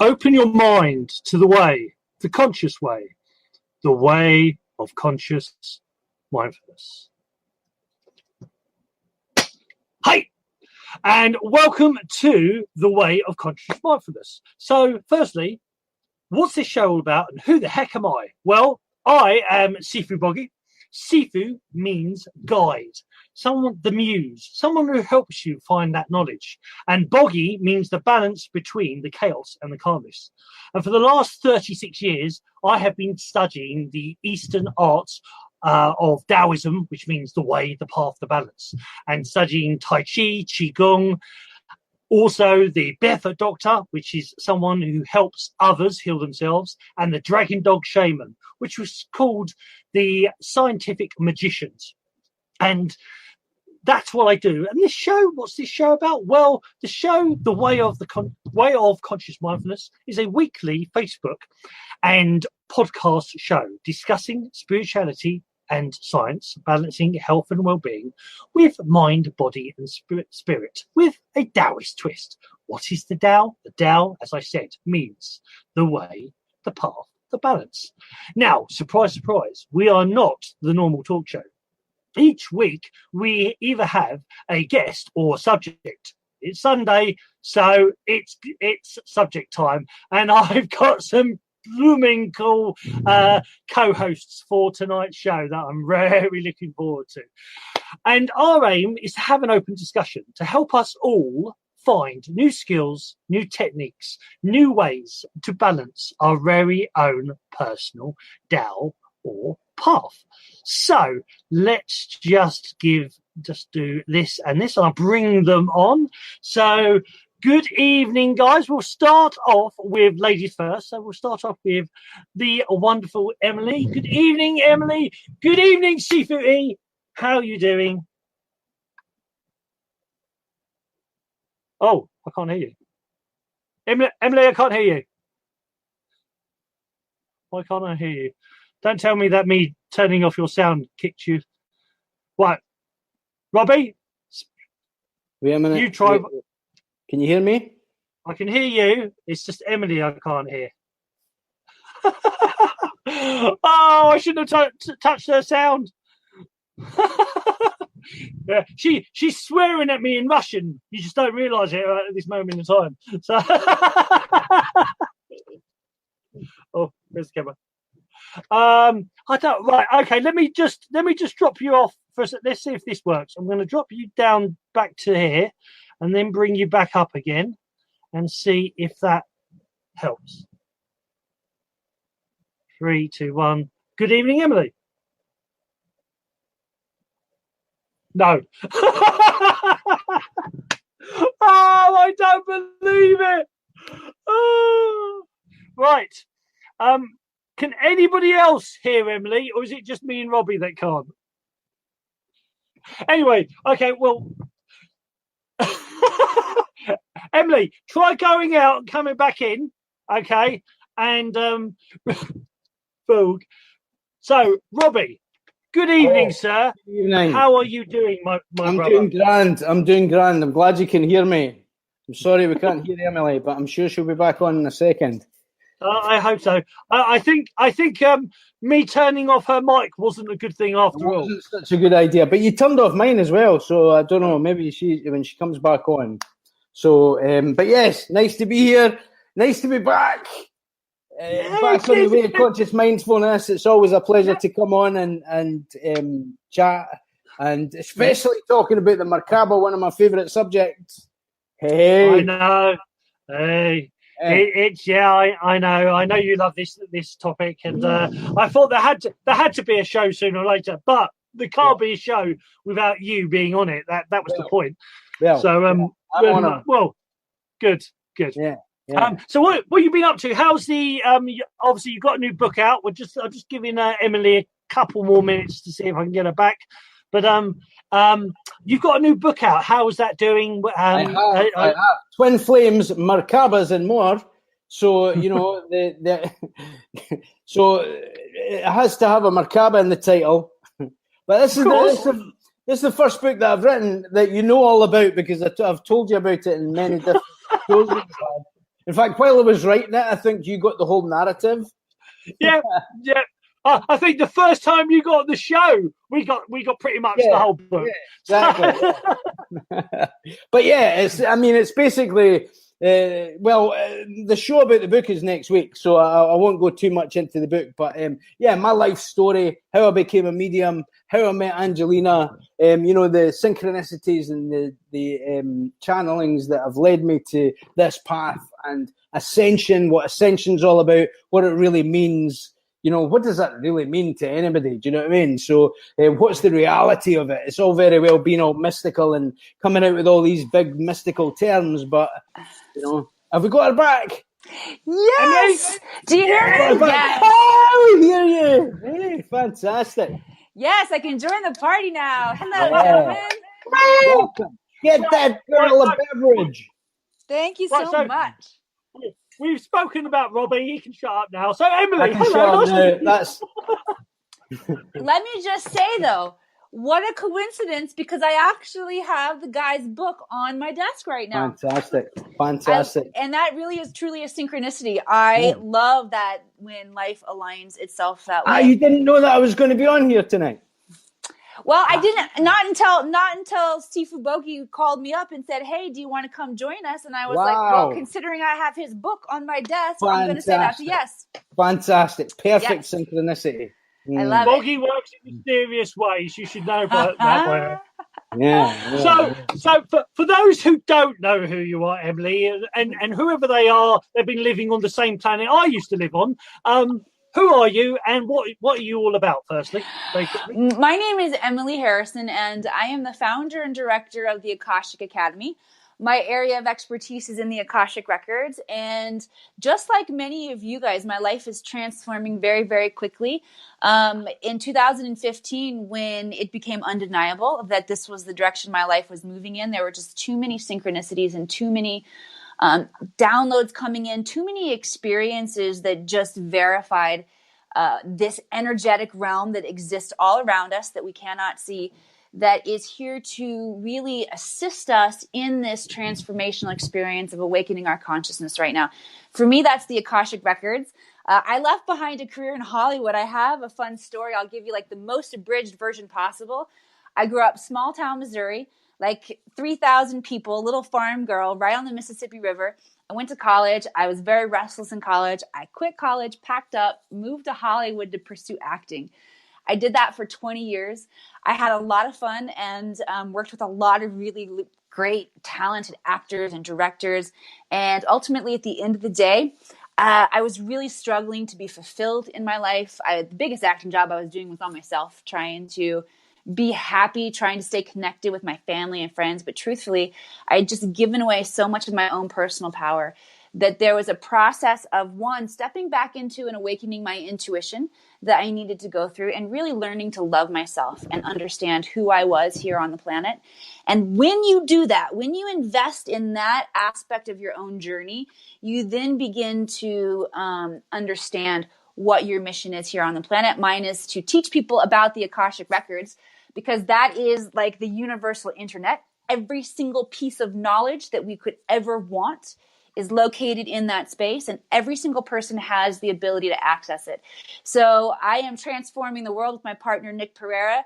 Open your mind to the way, the conscious way, the way of conscious mindfulness. Hi, and welcome to the Way of Conscious Mindfulness. So, firstly, what's this show all about and who the heck am I? Well, I am Sifu Boggie. Sifu means guide, someone, the muse, someone who helps you find that knowledge. And Boggie means the balance between the chaos and the calmness. And for the last 36 years, I have been studying the Eastern arts of Taoism, which means the way, the path, the balance, and studying Tai Chi, Qigong, also the Barefoot Doctor, which is someone who helps others heal themselves, and the Dragon Dog Shaman, which was called the Scientific Magicians. And that's what I do. And this show, what's this show about? Well, the show, the Way of Conscious Mindfulness, is a weekly Facebook and podcast show discussing spirituality and science, balancing health and well-being with mind, body, and spirit, with a Taoist twist. What is the Tao? The Tao, as I said, means the way, the path, the balance. Now, surprise, surprise, we are not the normal talk show. Each week, we either have a guest or a subject. It's Sunday, so it's subject time, and I've got some blooming cool co-hosts for tonight's show that I'm really looking forward to. And our aim is to have an open discussion to help us all find new skills, new techniques, new ways to balance our very own personal Tao or path. So let's just do this and this. I'll bring them on. So good evening, guys. We'll start off with ladies first. So we'll start off with the wonderful Emily. Good evening, Emily. Good evening, Sifu E. How are you doing? Oh, I can't hear you. Emily, I can't hear you. Why can't I hear you? Don't tell me that me turning off your sound kicked you. What? Robbie? Wait a minute. You try. Can you hear me? I can hear you. It's just Emily I can't hear. Oh, I shouldn't have touched her sound. Yeah, she's swearing at me in Russian. You just don't realise it right at this moment in time. So, oh, where's the camera? I don't. Right, okay. Let me just drop you off for a sec. Let's see if this works. I'm going to drop you down back to here, and then bring you back up again, and see if that helps. 3, 2, 1. Good evening, Emily. No. Oh, I don't believe it. Oh. Right. Can anybody else hear Emily, or is it just me and Robbie that can't? Anyway, okay, well, Emily, try going out and coming back in, okay? And so, Robbie, good evening, sir. Good evening. How are you doing, my I'm brother? doing grand. I'm doing grand. I'm glad you can hear me. I'm sorry we can't hear Emily, but I'm sure she'll be back on in a second. I hope so. I think me turning off her mic wasn't a good thing after all. It wasn't such a good idea, but you turned off mine as well, so I don't know. Maybe when she comes back on. So, but yes, nice to be here. Nice to be back. Back on the Way of Conscious Mindfulness. It's always a pleasure to come on and chat, and especially talking about the Merkaba, one of my favourite subjects. Hey, I know. Hey. I know you love this topic, and I thought there had to be a show sooner or later, but there can't be a show without you being on it. That was the point. Yeah. So well, good. Yeah. So what have you been up to? How's the obviously you've got a new book out. I'm just giving Emily a couple more minutes to see if I can get her back. But you've got a new book out. How is that doing? I have. Twin Flames, Merkabas, and more. So you know so it has to have a Merkaba in the title. But this is the first book that I've written that you know all about, because I've told you about it in many different shows. In fact, while I was writing it, I think you got the whole narrative. Yeah. I think the first time you got the show, we got pretty much the whole book. Yeah, exactly. But yeah, it's basically the show about the book is next week, so I won't go too much into the book. But my life story, how I became a medium, how I met Angelina, the synchronicities and the channelings that have led me to this path, and ascension, what ascension's all about, what it really means. What does that really mean to anybody? Do you know what I mean? So what's the reality of it? It's all very well being all mystical and coming out with all these big mystical terms, but, have we got her back? Yes! Do you hear me? Yes. Oh, we hear you. Hey, fantastic. Yes, I can join the party now. Hello, gentlemen. Welcome. Get that girl a beverage. Thank you so much. We've spoken about Robbie. He can shut up now. So, Emily, Let me just say, though, what a coincidence, because I actually have the guy's book on my desk right now. Fantastic. And that really is truly a synchronicity. I love that when life aligns itself that way. You didn't know that I was going to be on here tonight? Well, I didn't, not until Sifu Boggie called me up and said, "Hey, do you want to come join us?" And I was like, well, considering I have his book on my desk, I'm going to say that's a yes. Fantastic. Perfect synchronicity. I love Boggie works in mysterious ways. You should know that way. Yeah. So for those who don't know who you are, Emily, and whoever they are, they've been living on the same planet I used to live on. Who are you, and what are you all about, firstly? Basically? My name is Emily Harrison, and I am the founder and director of the Akashic Academy. My area of expertise is in the Akashic Records, and just like many of you guys, my life is transforming very, very quickly. In 2015, when it became undeniable that this was the direction my life was moving in, there were just too many synchronicities and too many downloads coming in, too many experiences that just verified this energetic realm that exists all around us that we cannot see, that is here to really assist us in this transformational experience of awakening our consciousness right now. For me, that's the Akashic Records. I left behind a career in Hollywood. I have a fun story. I'll give you like the most abridged version possible. I grew up small town Missouri, like 3,000 people, little farm girl right on the Mississippi River. I went to college. I was very restless in college. I quit college, packed up, moved to Hollywood to pursue acting. I did that for 20 years. I had a lot of fun and worked with a lot of really great, talented actors and directors. And ultimately, at the end of the day, I was really struggling to be fulfilled in my life. The biggest acting job I was doing was on myself, trying to be happy, trying to stay connected with my family and friends. But truthfully, I had just given away so much of my own personal power that there was a process of, one, stepping back into and awakening my intuition that I needed to go through, and really learning to love myself and understand who I was here on the planet. And when you do that, when you invest in that aspect of your own journey, you then begin to understand what your mission is here on the planet. Mine is to teach people about the Akashic Records, because that is like the universal internet. Every single piece of knowledge that we could ever want is located in that space, and every single person has the ability to access it. So I am transforming the world with my partner, Nick Pereira,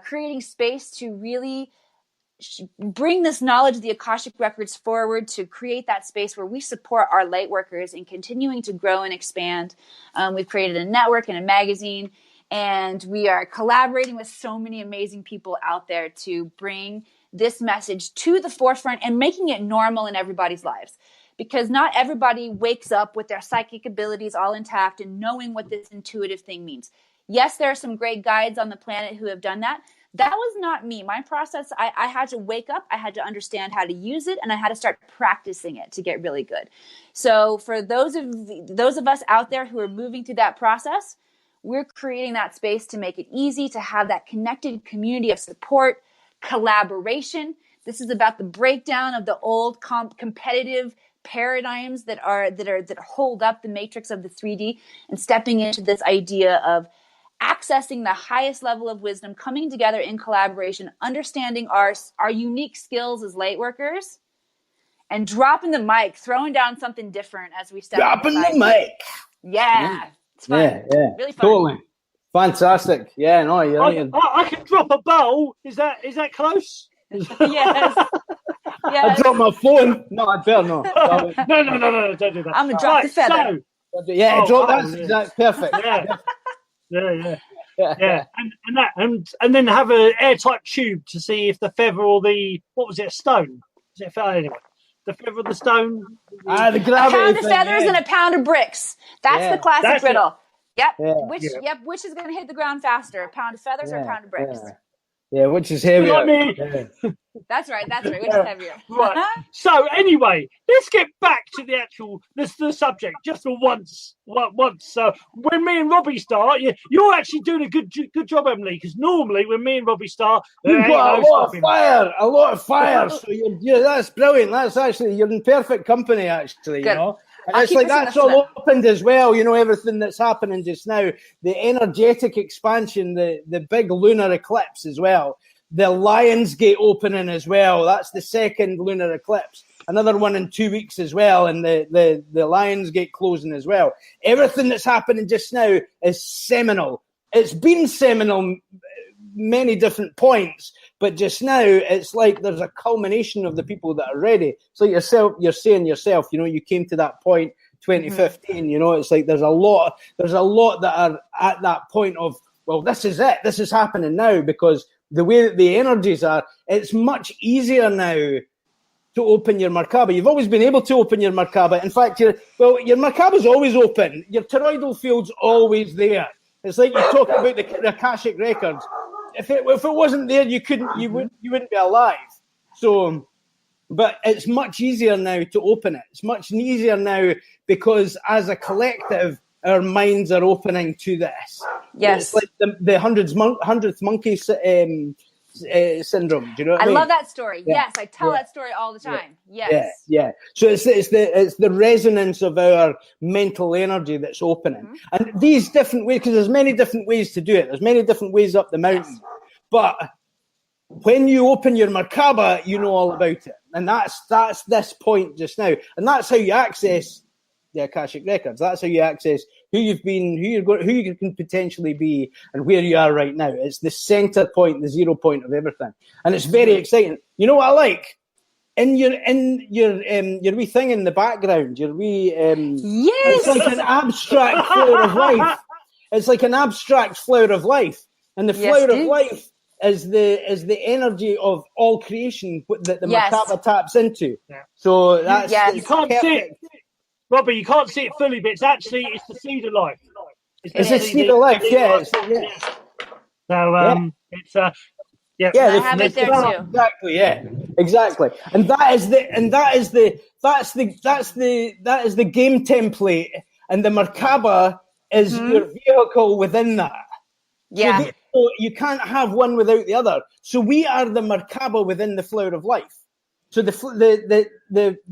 creating space to really bring this knowledge of the Akashic Records forward, to create that space where we support our light workers in continuing to grow and expand. We've created a network and a magazine, and we are collaborating with so many amazing people out there to bring this message to the forefront and making it normal in everybody's lives. Because not everybody wakes up with their psychic abilities all intact and knowing what this intuitive thing means. Yes, there are some great guides on the planet who have done that. That was not me. My process, I had to wake up, I had to understand how to use it, and I had to start practicing it to get really good. So for those of us out there who are moving through that process, we're creating that space to make it easy, to have that connected community of support, collaboration. This is about the breakdown of the old competitive paradigms that hold up the matrix of the 3D, and stepping into this idea of accessing the highest level of wisdom, coming together in collaboration, understanding our unique skills as light workers, and dropping the mic, throwing down something different as we step Dropping inside. the mic. Yeah. It's fun. Yeah. Really fun. Totally. Fantastic. Yeah, no, I can drop a bowl. Is that close? Yes. I dropped my phone. No, I better not. No, don't do that. I'm going to drop the feather. Drop that's perfect. Yeah. And then have an airtight tube to see if the feather or the, what was it, a stone? Was it a feather anyway? The feather of the stone? The gravity. A pound of feathers and a pound of bricks. That's the classic riddle. Yep. Yeah. Which is going to hit the ground faster? A pound of feathers or a pound of bricks? Yeah, which is heavier? Like me. Yeah. That's right. Which is heavier? Right. So anyway, let's get back to the subject just for once. So when me and Robbie start, you're actually doing a good job, Emily. Because normally when me and Robbie start, you've got a lot of fire. So that's brilliant. That's actually, you're in perfect company. Actually, good. You know. And it's like that's all opened as well, you know, everything that's happening just now. The energetic expansion, the big lunar eclipse as well. The Lionsgate opening as well. That's the second lunar eclipse. Another one in 2 weeks as well. And the Lionsgate closing as well. Everything that's happening just now is seminal. It's been seminal many different points. But just now, it's like there's a culmination of the people that are ready. It's like you're saying yourself, you know, you came to that point 2015, you know, it's like there's a lot that are at that point of, well, this is it. This is happening now, because the way that the energies are, it's much easier now to open your Merkaba. You've always been able to open your Merkaba. In fact, your Merkaba's always open. Your toroidal field's always there. It's like you talk about the Akashic records. If it wasn't there, you wouldn't be alive. So, but it's much easier now to open it. It's much easier now because as a collective, our minds are opening to this. Yes, it's like the hundredth monkey syndrome. Do you know what I mean? I love that story. Yeah. Yes, I tell that story all the time. Yes. Yeah. So it's the resonance of our mental energy that's opening, and these different ways, because there's many different ways to do it. There's many different ways up the mountain, but when you open your Merkaba, you know all about it, and that's this point just now, and that's how you access the Akashic records. That's how you access who you've been, who you can potentially be, and where you are right now. It's the center point, the 0 point of everything, and it's very exciting. You know what I like? In your wee thing in the background, your wee yes, it's like an abstract flower of life. It's like an abstract flower of life, and the flower of life is the energy of all creation that the Merkaba taps into. Yeah. So that's you can't see it. Robbie, you can't see it fully, but it's the seed of life. It's the seed of life, yeah. So, it's I have it there too. Exactly, yeah, exactly. And that is the game template, and the Merkaba is your vehicle within that. Yeah. So you can't have one without the other. So we are the Merkaba within the flower of life. So the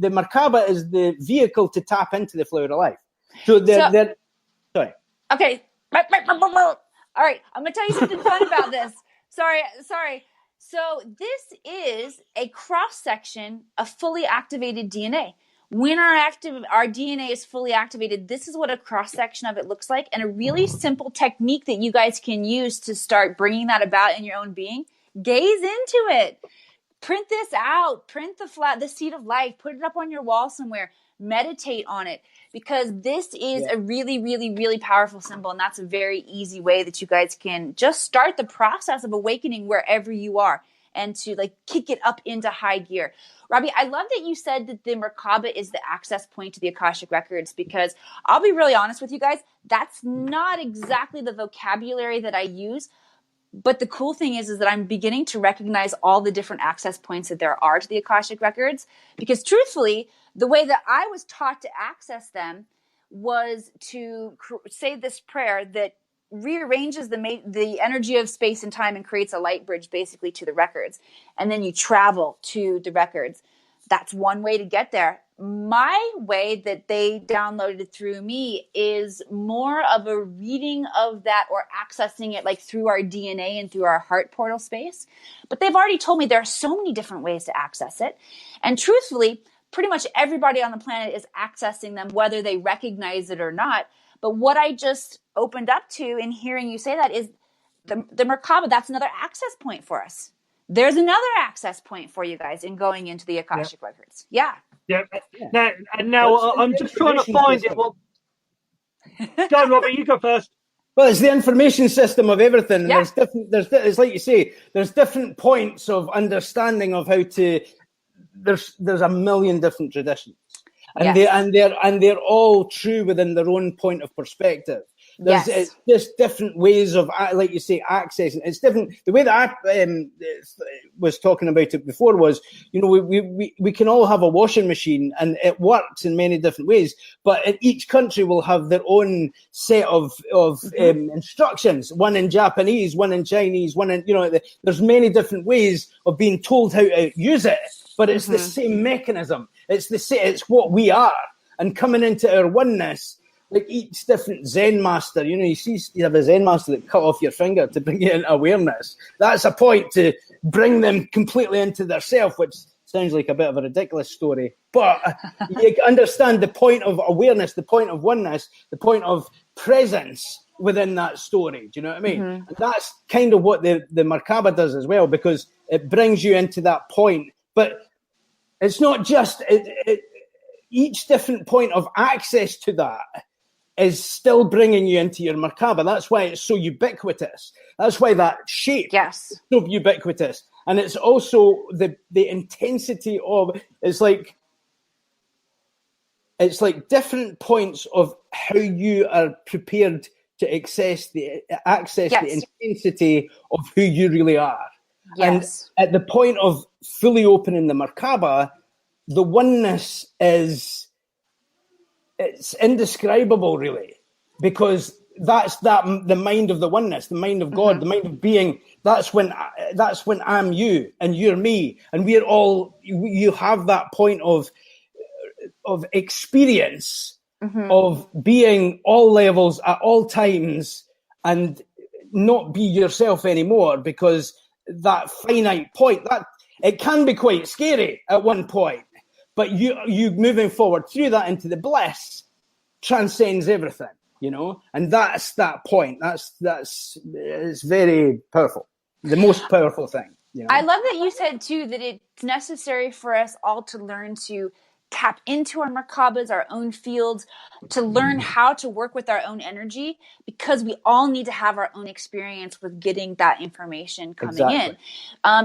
Merkaba is the vehicle to tap into the flower of life. So sorry. Okay. All right. I'm going to tell you something fun about this. Sorry. So this is a cross-section of fully activated DNA. When our DNA is fully activated, this is what a cross-section of it looks like. And a really simple technique that you guys can use to start bringing that about in your own being. Gaze into it. Print this out. Print the seed of life. Put it up on your wall somewhere. Meditate on it, because this is a really, really, really powerful symbol, and that's a very easy way that you guys can just start the process of awakening wherever you are, and to kick it up into high gear. Robbie, I love that you said that the Merkaba is the access point to the Akashic records, because I'll be really honest with you guys, that's not exactly the vocabulary that I use. But the cool thing is that I'm beginning to recognize all the different access points that there are to the Akashic records, because truthfully, the way that I was taught to access them was to say this prayer that rearranges the energy of space and time and creates a light bridge basically to the records. And then you travel to the records. That's one way to get there. My way that they downloaded through me is more of a reading of that, or accessing it through our DNA and through our heart portal space. But they've already told me there are so many different ways to access it. And truthfully, pretty much everybody on the planet is accessing them, whether they recognize it or not. But what I just opened up to in hearing you say that is the Merkaba, that's another access point for us. There's another access point for you guys in going into the Akashic records. Yeah. Yeah. Now I'm just trying to find it. Well, go on, Robbie, you go first. Well, it's the information system of everything. Yeah. There's different. It's like you say. There's different points of understanding of how to. There's a million different traditions, and they're all true within their own point of perspective. It's just different ways of, like you say, accessing. It's different. The way that I was talking about it before was, we can all have a washing machine and it works in many different ways, but each country will have their own set of instructions. One in Japanese, one in Chinese, one in, there's many different ways of being told how to use it, but it's the same mechanism. It's what we are, and coming into our oneness. Like each different Zen master, you have a Zen master that cut off your finger to bring you into awareness. That's a point to bring them completely into their self, which sounds like a bit of a ridiculous story. But you understand the point of awareness, the point of oneness, the point of presence within that story. Do you know what I mean? And that's kind of what the Merkaba does as well, because it brings you into that point. But it's not just each different point of access to that is still bringing you into your Merkaba. That's why it's so ubiquitous. That's why that shape is so ubiquitous. And it's also the intensity of, it's like different points of how you are prepared to access the intensity of who you really are. Yes. And at the point of fully opening the Merkaba, the oneness it's indescribable, really, because that's the mind of the oneness, the mind of God, the mind of being. That's when I'm you and you're me, and we're all. You have that point of experience of being all levels at all times, and not be yourself anymore, because that finite point, that it can be quite scary at one point. But you moving forward through that into the bliss transcends everything, and that's that point. It's very powerful, the most powerful thing. I love that you said too that it's necessary for us all to learn to tap into our Merkabas, our own fields, to learn how to work with our own energy, because we all need to have our own experience with getting that information coming in.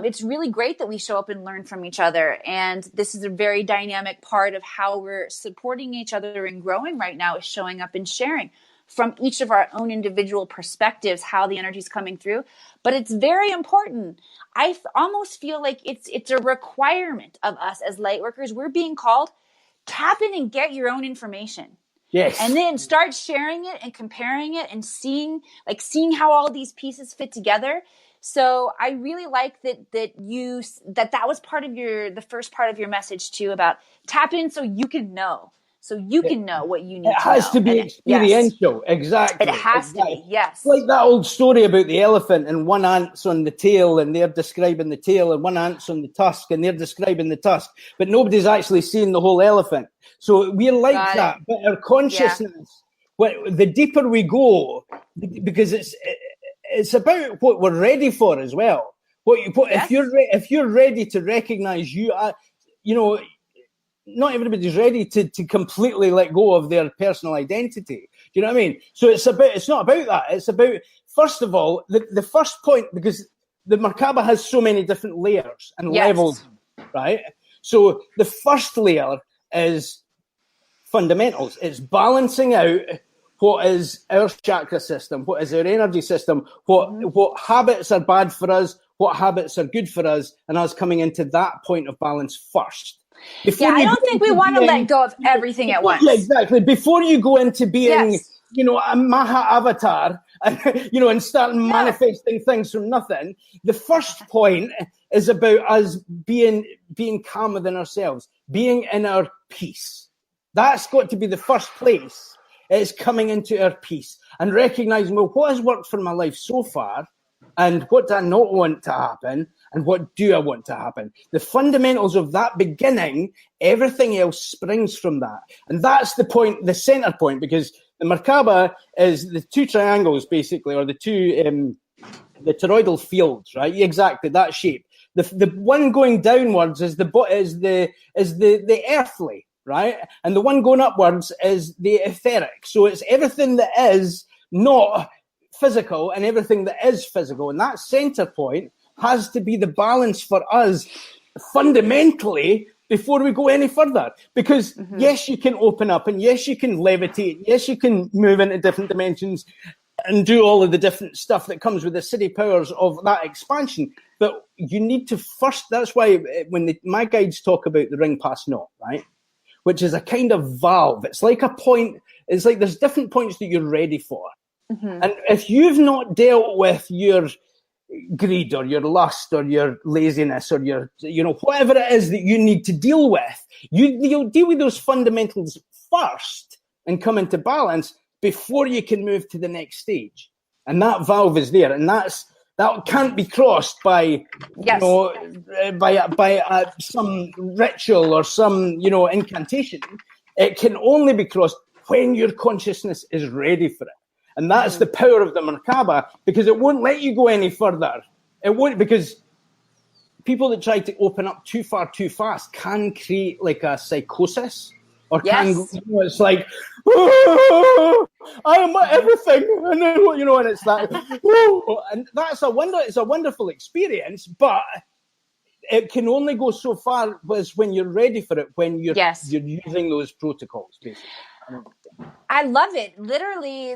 It's really great that we show up and learn from each other. And this is a very dynamic part of how we're supporting each other and growing right now, is showing up and sharing from each of our own individual perspectives, how the energy is coming through. But it's very important. I almost feel like it's a requirement of us as light workers. We're being called, tap in and get your own information. Yes. And then start sharing it and comparing it and seeing how all these pieces fit together. So I really like that was part of the first part of your message too, about tap in so you can know. So you can know what you need to know. It has to be experiential. Yes. Exactly. It has to be, yes. It's like that old story about the elephant, and one ant's on the tail and they're describing the tail, and one ant's on the tusk and they're describing the tusk, but nobody's actually seen the whole elephant. So we're like that, but our consciousness, the deeper we go, because it's about what we're ready for as well. If you're ready to recognize you are, not everybody's ready to completely let go of their personal identity. Do you know what I mean? So it's not about that. It's about, first of all, the first point, because the Merkaba has so many different layers and levels, right? So the first layer is fundamentals. It's balancing out what is our chakra system, what is our energy system, what habits are bad for us, what habits are good for us, and us coming into that point of balance first. I don't think we want to let go of everything at once. Yeah, exactly. Before you go into being, a Maha avatar, and start manifesting things from nothing, the first point is about us being calm within ourselves, being in our peace. That's got to be the first place. It's coming into our peace and recognizing, well, what has worked for my life so far, and what do I not want to happen, and what do I want to happen. The fundamentals of that beginning, everything else springs from that. And that's the point, the center point, because the Merkaba is the two triangles, basically, or the two, the toroidal fields, right? Exactly, that shape. The one going downwards is the earthly, right? And the one going upwards is the etheric. So it's everything that is not physical and everything that is physical. And that center point has to be the balance for us fundamentally before we go any further. Because yes, you can open up, and yes, you can levitate. Yes, you can move into different dimensions and do all of the different stuff that comes with the city powers of that expansion. But you need to first, that's why when my guides talk about the ring past naught, right? Which is a kind of valve. It's like a point, it's like there's different points that you're ready for. And if you've not dealt with your greed or your lust or your laziness or your, whatever it is that you need to deal with, you'll deal with those fundamentals first and come into balance before you can move to the next stage. And that valve is there, and that can't be crossed by some ritual or some incantation. It can only be crossed when your consciousness is ready for it. And that's the power of the Merkaba, because it won't let you go any further. It won't, because people that try to open up too far too fast can create like a psychosis, or it's like, oh, I am everything, and then and it's that, oh, and that's it's a wonderful experience, but it can only go so far as when you're ready for it, when you're using those protocols, basically. I love it. Literally,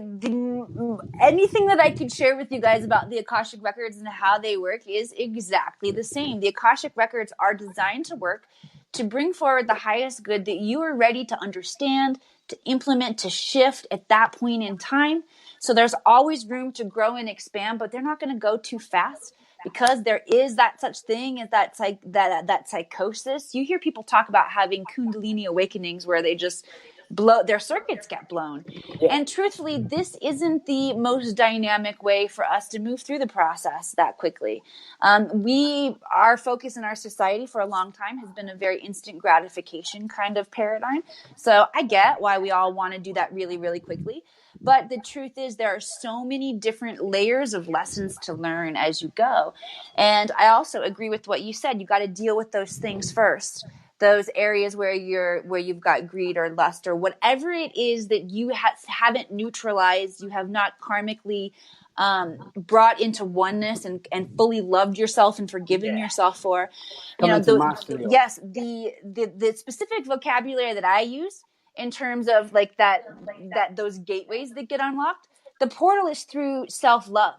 anything that I could share with you guys about the Akashic Records and how they work is exactly the same. The Akashic Records are designed to work to bring forward the highest good that you are ready to understand, to implement, to shift at that point in time. So there's always room to grow and expand, but they're not going to go too fast, because there is that such thing as that psychosis. You hear people talk about having Kundalini awakenings where they just their circuits get blown. And truthfully, this isn't the most dynamic way for us to move through the process that quickly. Our focus in our society for a long time has been a very instant gratification kind of paradigm. So I get why we all want to do that really, really quickly. But the truth is, there are so many different layers of lessons to learn as you go. And I also agree with what you said. You got to deal with those things first. Those areas where you've got greed or lust or whatever it is that you haven't neutralized, you have not karmically brought into oneness and fully loved yourself and forgiven yourself for. The specific vocabulary that I use in terms of like that those gateways that get unlocked, the portal is through self-love.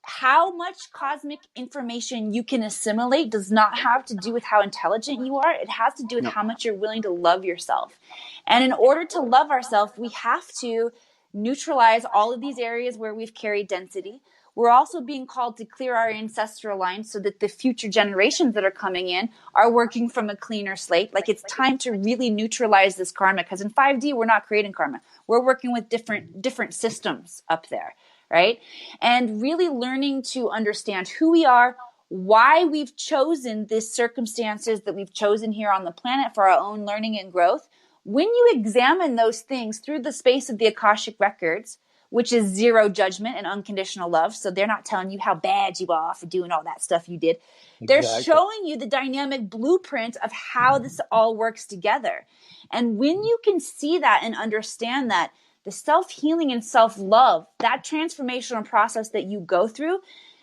How much cosmic information you can assimilate does not have to do with how intelligent you are. It has to do with how much you're willing to love yourself. And in order to love ourselves, we have to neutralize all of these areas where we've carried density. We're also being called to clear our ancestral lines so that the future generations that are coming in are working from a cleaner slate. Like, it's time to really neutralize this karma, because in 5D, we're not creating karma. We're working with different systems up there. Right? And really learning to understand who we are, why we've chosen these circumstances that we've chosen here on the planet for our own learning and growth. When you examine those things through the space of the Akashic Records, which is zero judgment and unconditional love, so they're not telling you how bad you are for doing all that stuff you did. They're showing you the dynamic blueprint of how this all works together. And when you can see that and understand that, the self-healing and self-love, that transformational process that you go through,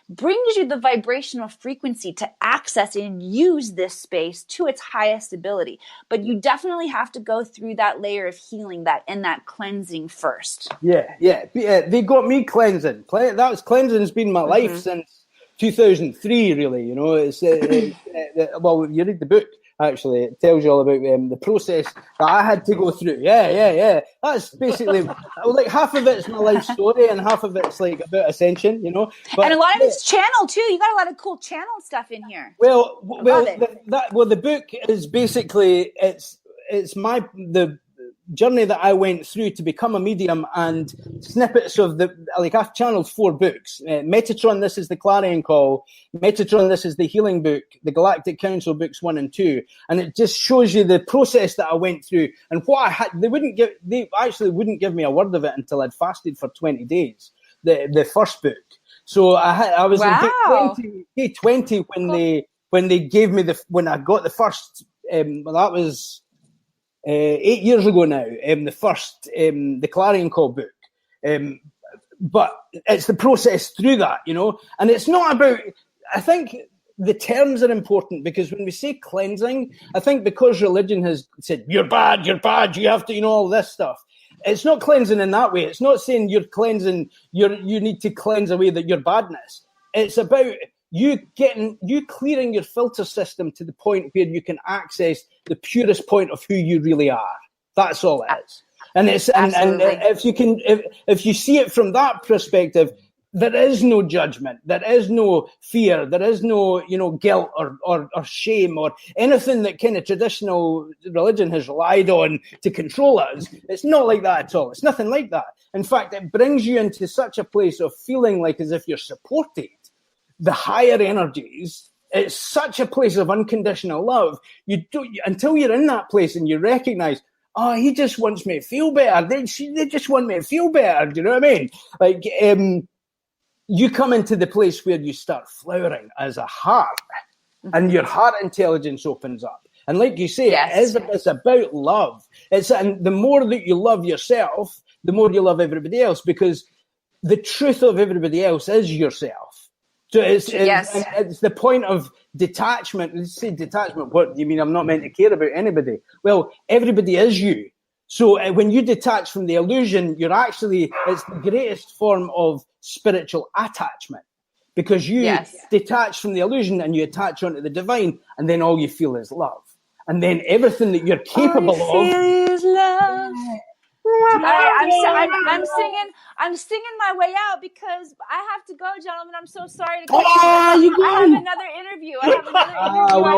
brings you the vibrational frequency to access and use this space to its highest ability. But you definitely have to go through that layer of healing that cleansing first. Yeah. They got me cleansing. Cleansing's been my life since 2003, really. It's well, you read the book. Actually, it tells you all about the process that I had to go through. Yeah. That's basically, like, half of it's my life story and half of it's like about ascension, But, and a lot of it's channel too. You got a lot of cool channel stuff in here. The book is basically the journey that I went through to become a medium, and snippets of I've channeled 4 books. Metatron, this is the Clarion Call. Metatron, this is the Healing Book, the Galactic Council books 1 and 2. And it just shows you the process that I went through and what I had. They actually wouldn't give me a word of it until I'd fasted for 20 days, the first book. So I was in day 20 when they gave me when I got the first, that was 8 years ago now, the first, the Clarion Call book. But it's the process through that, and it's not about, I think the terms are important, because when we say cleansing, I think because religion has said, you're bad, you have to, all this stuff. It's not cleansing in that way. It's not saying you're cleansing, you need to cleanse away your badness. It's about you clearing your filter system to the point where you can access the purest point of who you really are. That's all it is. And if you see it from that perspective, there is no judgment, there is no fear, there is no guilt or shame or anything that kind of traditional religion has relied on to control us. It's not like that at all. It's nothing like that. In fact, it brings you into such a place of feeling like as if you're supported. The higher energies, it's such a place of unconditional love. Until you're in that place and you recognize, oh, he just wants me to feel better. They just want me to feel better. Do you know what I mean? Like, you come into the place where you start flowering as a heart, and your heart intelligence opens up. And like you say, it's about love. And the more that you love yourself, the more you love everybody else, because the truth of everybody else is yourself. So it's the point of detachment. Let's say detachment. What do you mean? I'm not meant to care about anybody. Well, everybody is you. So when you detach from the illusion, it's the greatest form of spiritual attachment, because you detach from the illusion and you attach onto the divine, and then all you feel is love. And then everything that you're capable all you feel is love. I'm singing my way out because I have to go, gentlemen. I'm so sorry to cut you. I have another interview. I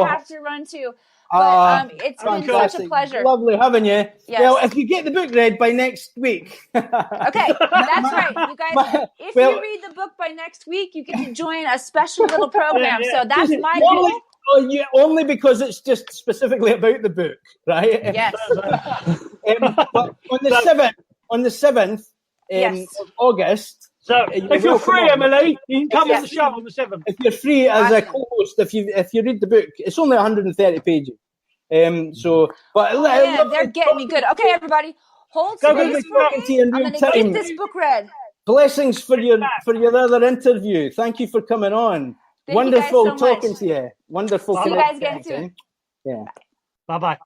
have to run to. But it's been such a pleasure. Lovely having you. Yes. Well, if you get the book read by next week. Okay, that's right. You guys, if you read the book by next week, you get to join a special little program. So that's my goal. Oh, yeah, only because it's just specifically about the book, right? Yes. But on the 7th of August. So if you're free, Emily, you can come on the show on the 7th. If you're free as a co-host, if you read the book, it's only 130 pages. They're getting me good. Okay, everybody, hold space for me. I'm going to get this book read. Blessings for your other interview. Thank you for coming on. Wonderful talking to you. Wonderful. See you guys again soon. Yeah. Bye.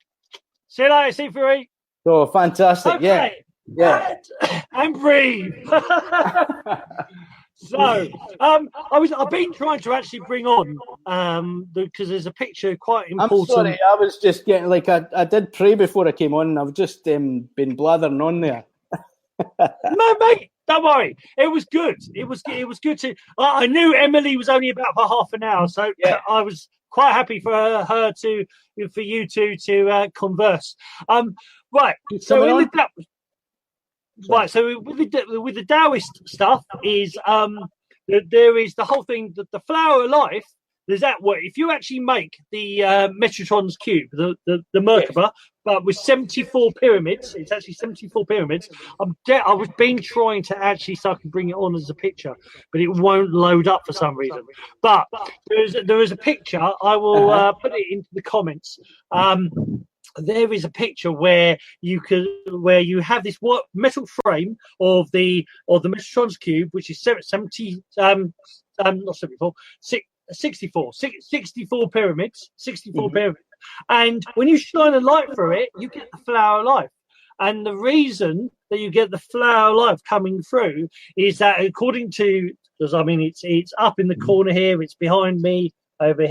See you later, Sifu. Oh, fantastic. Okay. Yeah. And breathe. So, I've been trying to actually bring on, because there's a picture quite important. I'm sorry, I was just getting, I did pray before I came on, and I've just been blathering on there. No, mate, don't worry. It was good. It was good to. I knew Emily was only about for half an hour, so I was quite happy for you two to converse. Right. So with the Taoist stuff is there is the whole thing that the flower of life. There's that way. If you actually make the Metatron's cube, the Merkaba, but with 74 pyramids, it's actually 74 pyramids. I was trying to actually so I can bring it on as a picture, but it won't load up for some reason. But there is a picture. I will put it into the comments. There is a picture where you have this metal frame of the Metatron's cube, which is 64 pyramids, 64 pyramids. And when you shine a light through it, you get the flower of life. And the reason that you get the flower of life coming through is that according to, because I mean, it's up in the corner here, it's behind me, over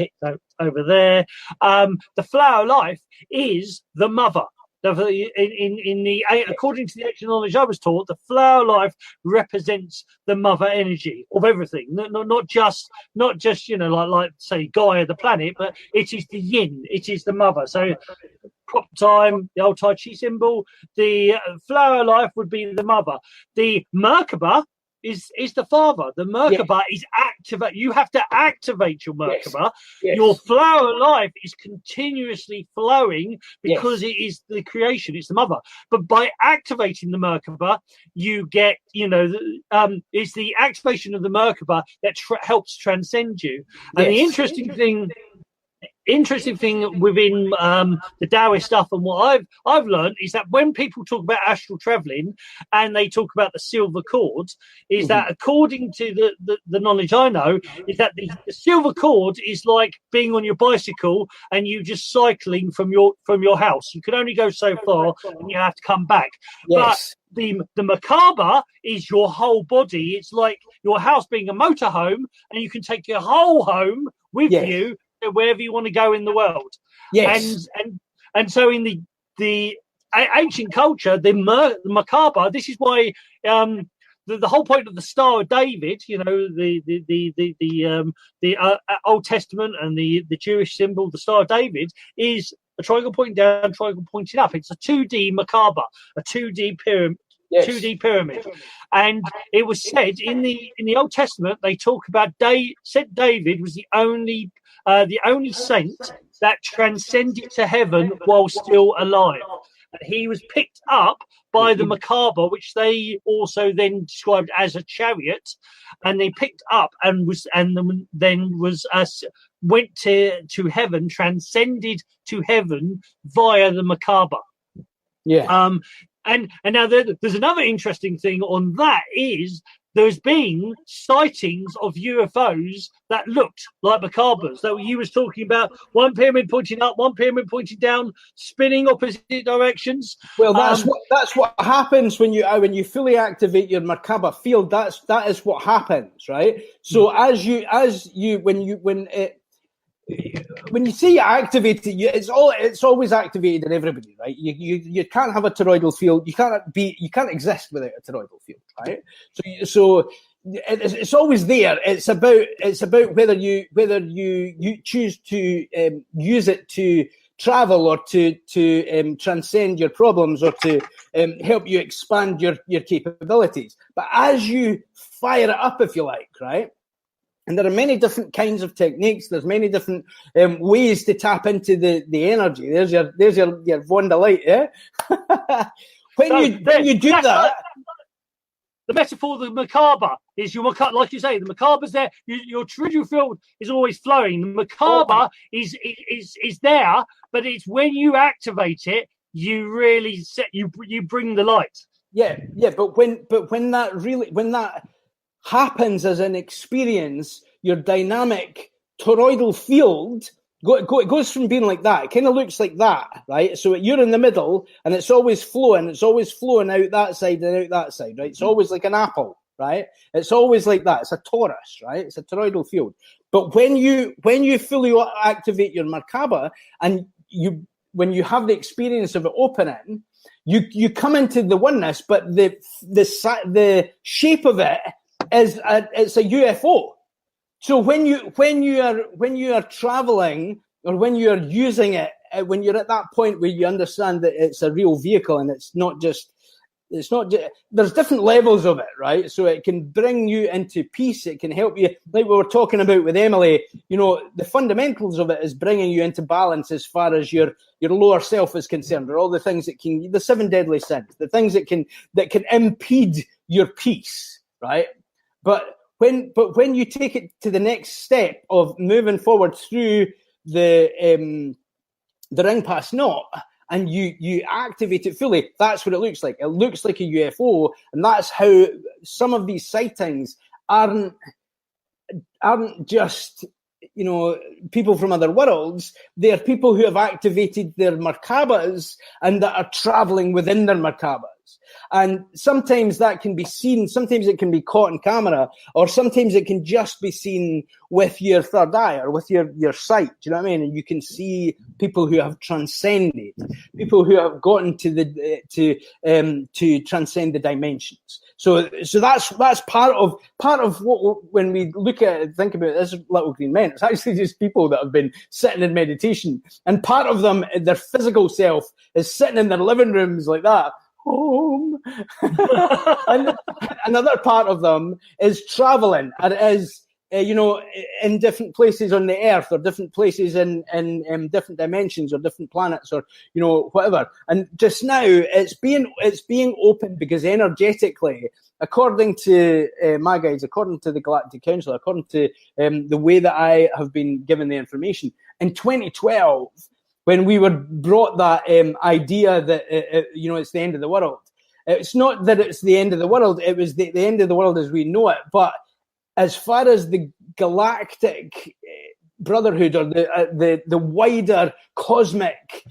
there. The flower of life is the mother. According to the ancient knowledge I was taught, the flower of life represents the mother energy of everything. Not just like say Gaia, the planet, but it is the yin. It is the mother. So crop time, the old Tai Chi symbol. The flower life would be the mother. The Merkaba is the father. The Merkaba is activate. You have to activate your Merkaba. Yes. Your flower life is continuously flowing because it is the creation. It's the mother. But by activating the Merkaba, you get, it's the activation of the Merkaba that helps transcend you. And the interesting thing within the Taoist stuff and what I've learned is that when people talk about astral traveling and they talk about the silver cord, is that according to the knowledge I know, is that the silver cord is like being on your bicycle and you just cycling from your house. You can only go so far and you have to come back. But the Merkaba is your whole body. It's like your house being a motorhome, and you can take your whole home with you wherever you want to go in the world. And so in the ancient culture, the Merkaba, this is why the whole point of the Star of David, the Old Testament and the Jewish symbol, the Star of David, is a triangle pointing down, triangle pointing up. It's a 2D Merkaba, a 2D pyramid. 2D pyramid. And it was said in the Old Testament, they talk about Saint David was the only saint that transcended to heaven while still alive. And he was picked up by the Merkaba, which they also then described as a chariot, and they picked up and went to heaven, transcended to heaven via the Merkaba. And now there's another interesting thing on that is there's been sightings of UFOs that looked like Merkabas. That you was talking about, one pyramid pointing up, one pyramid pointing down, spinning opposite directions. Well, that's what happens when you fully activate your Merkaba field. That is what happens, right? So when you say you activate it, it's always activated in everybody, right? You can't have a toroidal field. You can't exist without a toroidal field, right? So it's always there. It's about whether you choose to use it to travel or to transcend your problems or to help you expand your capabilities. But as you fire it up, if you like, right? And there are many different kinds of techniques. There's many different ways to tap into the energy. There's your Wanda light, yeah? when you do that... The metaphor of the Merkaba is your Merkaba, like you say, the Merkaba's there. Your toroidal field is always flowing. The Merkaba is there, but it's when you activate it, you really you bring the light. Yeah. But when that happens as an experience, your dynamic toroidal field it goes from being like that. It kind of looks like that, right? So you're in the middle, and it's always flowing out that side and out that side, right? It's always like an apple, right? It's always like that. It's a torus, right? It's a toroidal field. But when you fully activate your Merkaba, and when you have the experience of it opening, you come into the oneness, but the shape of it is it's a UFO. So when you are traveling, or when you are using it, when you're at that point where you understand that it's a real vehicle and it's not just there's different levels of it, right? So it can bring you into peace. It can help you, like we were talking about with Emily, the fundamentals of it is bringing you into balance as far as your lower self is concerned, or all the things the 7 deadly sins, the things that can impede your peace, right? But when you take it to the next step of moving forward through the ring past naught, and you activate it fully, that's what it looks like. It looks like a UFO, and that's how some of these sightings aren't just people from other worlds. They're people who have activated their Merkabas and that are traveling within their Merkabas. And sometimes that can be seen, sometimes it can be caught on camera, or sometimes it can just be seen with your third eye or with your sight. Do you know what I mean? And you can see people who have transcended, people who have gotten to transcend the dimensions. So that's part of what, when we look at it, think about this little green men, it's actually just people that have been sitting in meditation, and part of them, their physical self, is sitting in their living rooms like that, home, and another part of them is traveling, and is in different places on the earth, or different places in different dimensions, or different planets, or whatever. And just now it's being opened because energetically, according to my guides, according to the Galactic Council, according to the way that I have been given the information, in 2012, when we were brought that idea that it's the end of the world. It's not that it's the end of the world. It was the end of the world as we know it, but as far as the galactic brotherhood, or the wider cosmic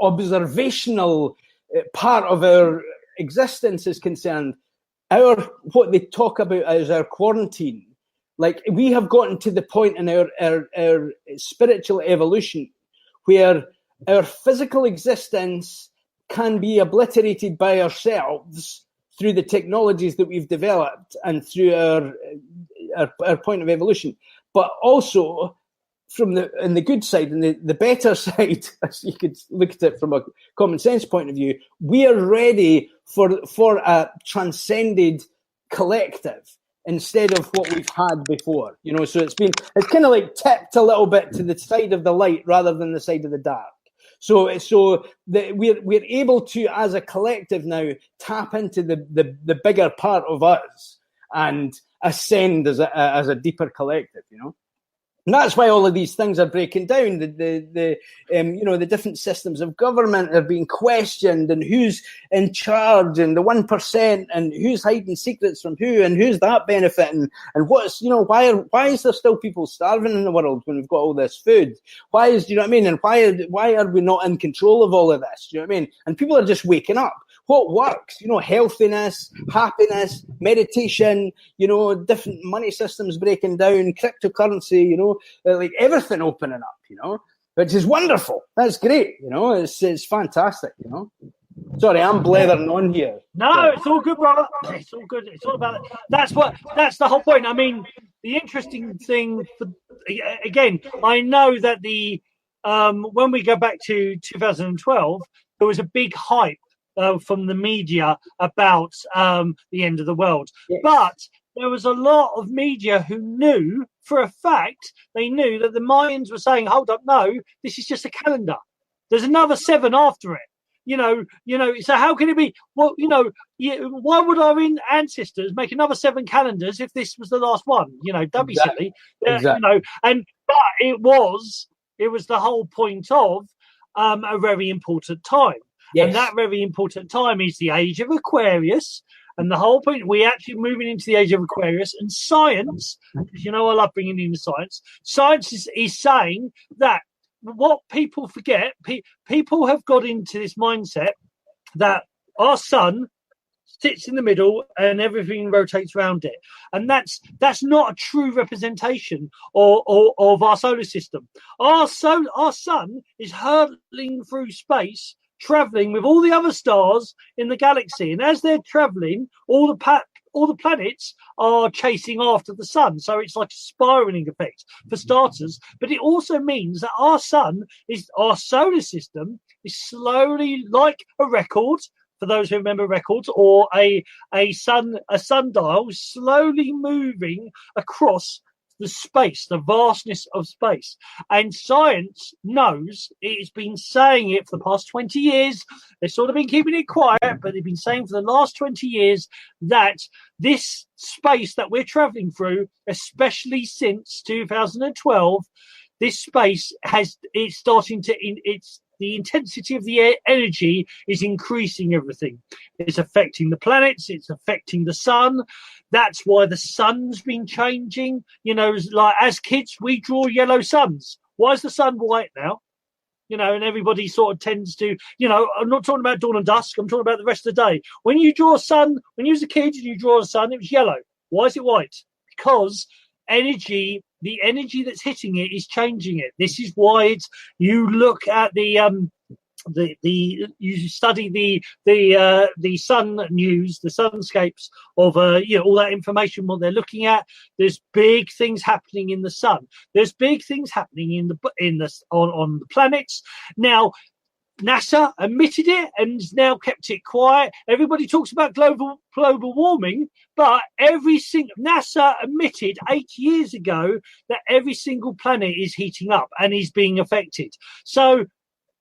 observational part of our existence is concerned, what they talk about as our quarantine, like, we have gotten to the point in our spiritual evolution where our physical existence can be obliterated by ourselves through the technologies that we've developed and through our point of evolution, but also from the good side and the better side, as you could look at it from a common sense point of view, we are ready for a transcended collective instead of what we've had before. So it's kind of like tipped a little bit to the side of the light rather than the side of the dark. So we're able to, as a collective now, tap into the bigger part of us and ascend as a deeper collective, And that's why all of these things are breaking down. The different systems of government are being questioned, and who's in charge, and the 1%, and who's hiding secrets from who, and who's that benefiting, and what's why is there still people starving in the world when we've got all this food? Why is and why are we not in control of all of this? And people are just waking up. What works? Healthiness, happiness, meditation, different money systems breaking down, cryptocurrency, like everything opening up, which is wonderful. That's great, it's fantastic, Sorry, I'm blathering on here. No, it's all good, brother. It's all good. It's all about it. That's the whole point. I mean, the interesting thing, again, I know that when we go back to 2012, there was a big hype from the media about the end of the world. Yes. But there was a lot of media who knew for a fact, they knew that the Mayans were saying, hold up, no, this is just a calendar. There's another 7 after it. So how can it be? Well, why would our ancestors make another 7 calendars if this was the last one? Don't be silly. Exactly. But it was the whole point of a very important time. Yes. And that very important time is the age of Aquarius. And the whole point, we're actually moving into the age of Aquarius, and science, because I love bringing in the science. Science is saying that what people forget, people have got into this mindset that our sun sits in the middle and everything rotates around it. And that's not a true representation of our solar system. Our sun is hurtling through space, traveling with all the other stars in the galaxy, and as they're traveling, all the planets are chasing after the sun. So it's like a spiraling effect for starters. But it also means that our solar system is slowly, like a record, for those who remember records, or a sundial, slowly moving across the space, the vastness of space. And science knows, it's been saying it for the past 20 years. They've sort of been keeping it quiet, but they've been saying for the last 20 years that this space that we're traveling through, especially since 2012, this space the intensity of the energy is increasing everything. It's affecting the planets. It's affecting the sun. That's why the sun's been changing. Like as kids, we draw yellow suns. Why is the sun white now? And everybody sort of tends to, I'm not talking about dawn and dusk. I'm talking about the rest of the day. When you draw a sun, when you was a kid and you draw a sun, it was yellow. Why is it white? Because the energy that's hitting it is changing it. This is why you look at the you study the sun news, the sunscapes of all that information, what they're looking at. There's big things happening in the sun. There's big things happening on the planets. Now, NASA admitted it and has now kept it quiet. Everybody talks about global warming, but NASA admitted 8 years ago that every single planet is heating up and is being affected. So,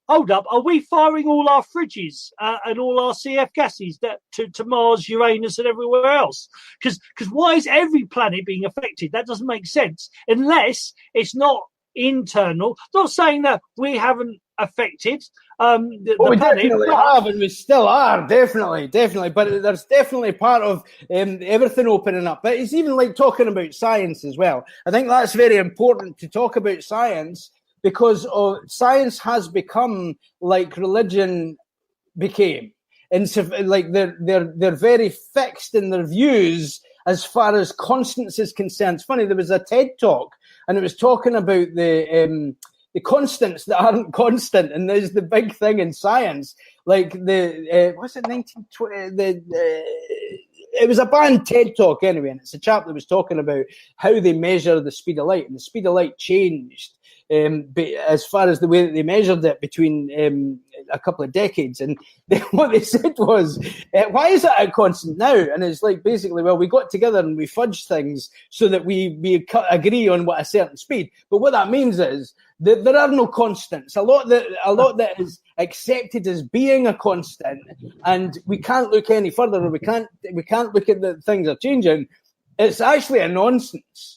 hold up, are we firing all our fridges and all our CF gases to Mars, Uranus, and everywhere else? Because why is every planet being affected? That doesn't make sense unless it's not internal. Not saying that we haven't affected the we planet. Definitely have, and we still are, definitely. But there's definitely part of everything opening up. But it's even like talking about science as well. I think that's very important to talk about science, because science has become like religion became, and so, like they're very fixed in their views as far as constants is concerned. It's funny, there was a TED talk, and it was talking about the constants that aren't constant, and there's the big thing in science, like what's it, 1920? It was a banned TED talk anyway, and it's a chap that was talking about how they measure the speed of light, and the speed of light changed as far as the way that they measured it between a couple of decades. And what they said was, why is it a constant now? And it's like, basically, well, we got together and we fudged things so that we agree on what a certain speed. But what that means is that there are no constants. A lot that is accepted as being a constant, and we can't look any further, or we can't look at the things are changing. It's actually a nonsense.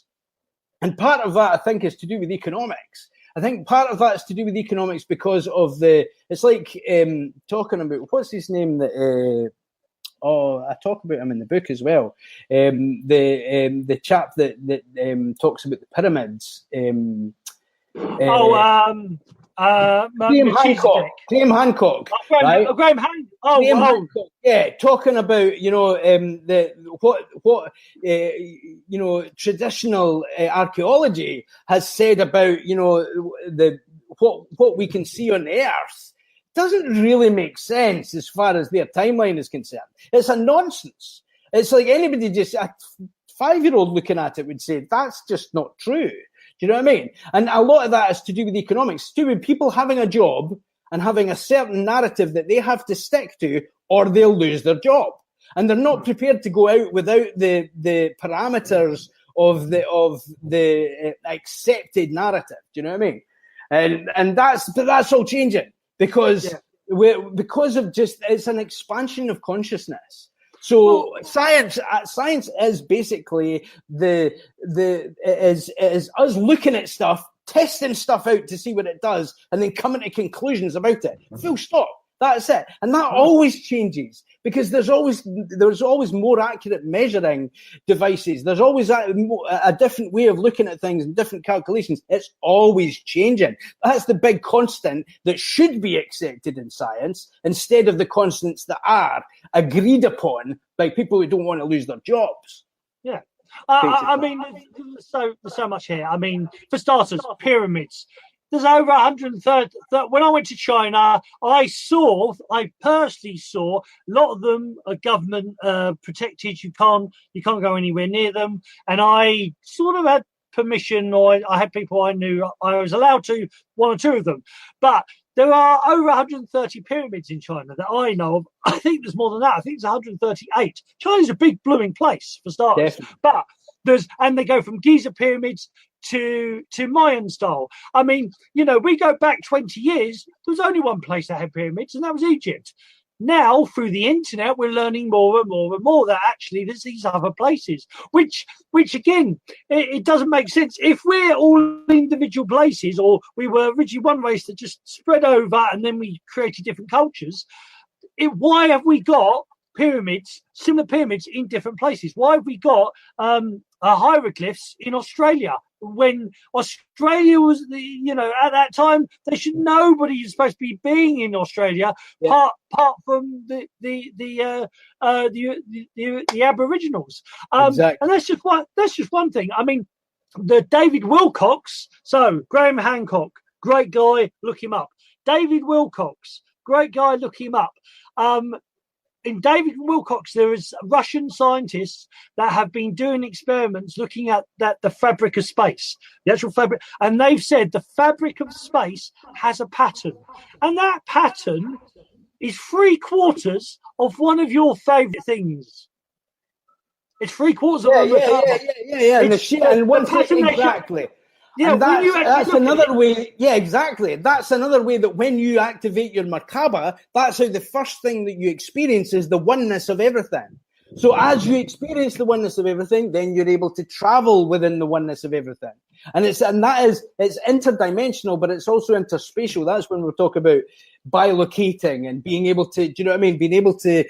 And part of that, I think, is to do with economics. I think part of that is to do with economics because of it's like talking about, what's his name? I talk about him in the book as well. The chap that talks about the pyramids. Graham Hancock. Graham Hancock. Graham Hancock. Yeah, talking about traditional archaeology has said about what we can see on the Earth doesn't really make sense as far as their timeline is concerned. It's a nonsense. It's like anybody, just a 5-year-old looking at it would say that's just not true. Do you know what I mean? And a lot of that is to do with economics, to do with people having a job and having a certain narrative that they have to stick to, or they'll lose their job. And they're not prepared to go out without the parameters of the accepted narrative. Do you know what I mean? And that's all changing because of just, it's an expansion of consciousness. So science is basically is us looking at stuff, testing stuff out to see what it does, and then coming to conclusions about it. Full stop. That's it. And that always changes because there's always more accurate measuring devices. There's always a different way of looking at things and different calculations. It's always changing. That's the big constant that should be accepted in science instead of the constants that are agreed upon by people who don't want to lose their jobs. Yeah. I mean, there's so much here. I mean, for starters, pyramids. There's over 130. When I went to China, I personally saw a lot of them are government protected. You can't go anywhere near them. And I sort of had permission, or I had people I knew I was allowed to, one or two of them. But there are over 130 pyramids in China that I know of. I think there's more than that. I think it's 138. China's a big blooming place for starters. Definitely. But they go from Giza pyramids to Mayan style. I mean, we go back 20 years, there was only one place that had pyramids, and that was Egypt. Now, through the internet, we're learning more and more and more that actually there's these other places, which again, it doesn't make sense. If we're all individual places, or we were originally one race that just spread over and then we created different cultures, why have we got pyramids, similar pyramids in different places? Why have we got hieroglyphs in Australia? When Australia was, at that time, nobody is supposed to be being in Australia, apart from the Aboriginals. Exactly. And that's just one thing. I mean, the David Wilcox. So Graham Hancock, great guy. Look him up. David Wilcox great guy. Look him up. In David Wilcox, there is Russian scientists that have been doing experiments looking at the fabric of space, the actual fabric, and they've said the fabric of space has a pattern, and that pattern is 3/4 of one of your favorite things. It's 3/4 of a yeah. And one thing, exactly. Yeah, and that's another way. Yeah, exactly. That's another way that when you activate your Merkaba, that's how the first thing that you experience is the oneness of everything. So as you experience the oneness of everything, then you're able to travel within the oneness of everything. And it's interdimensional, but it's also interspatial. That's when we'll talk about bilocating and being able to, do you know what I mean? Being able to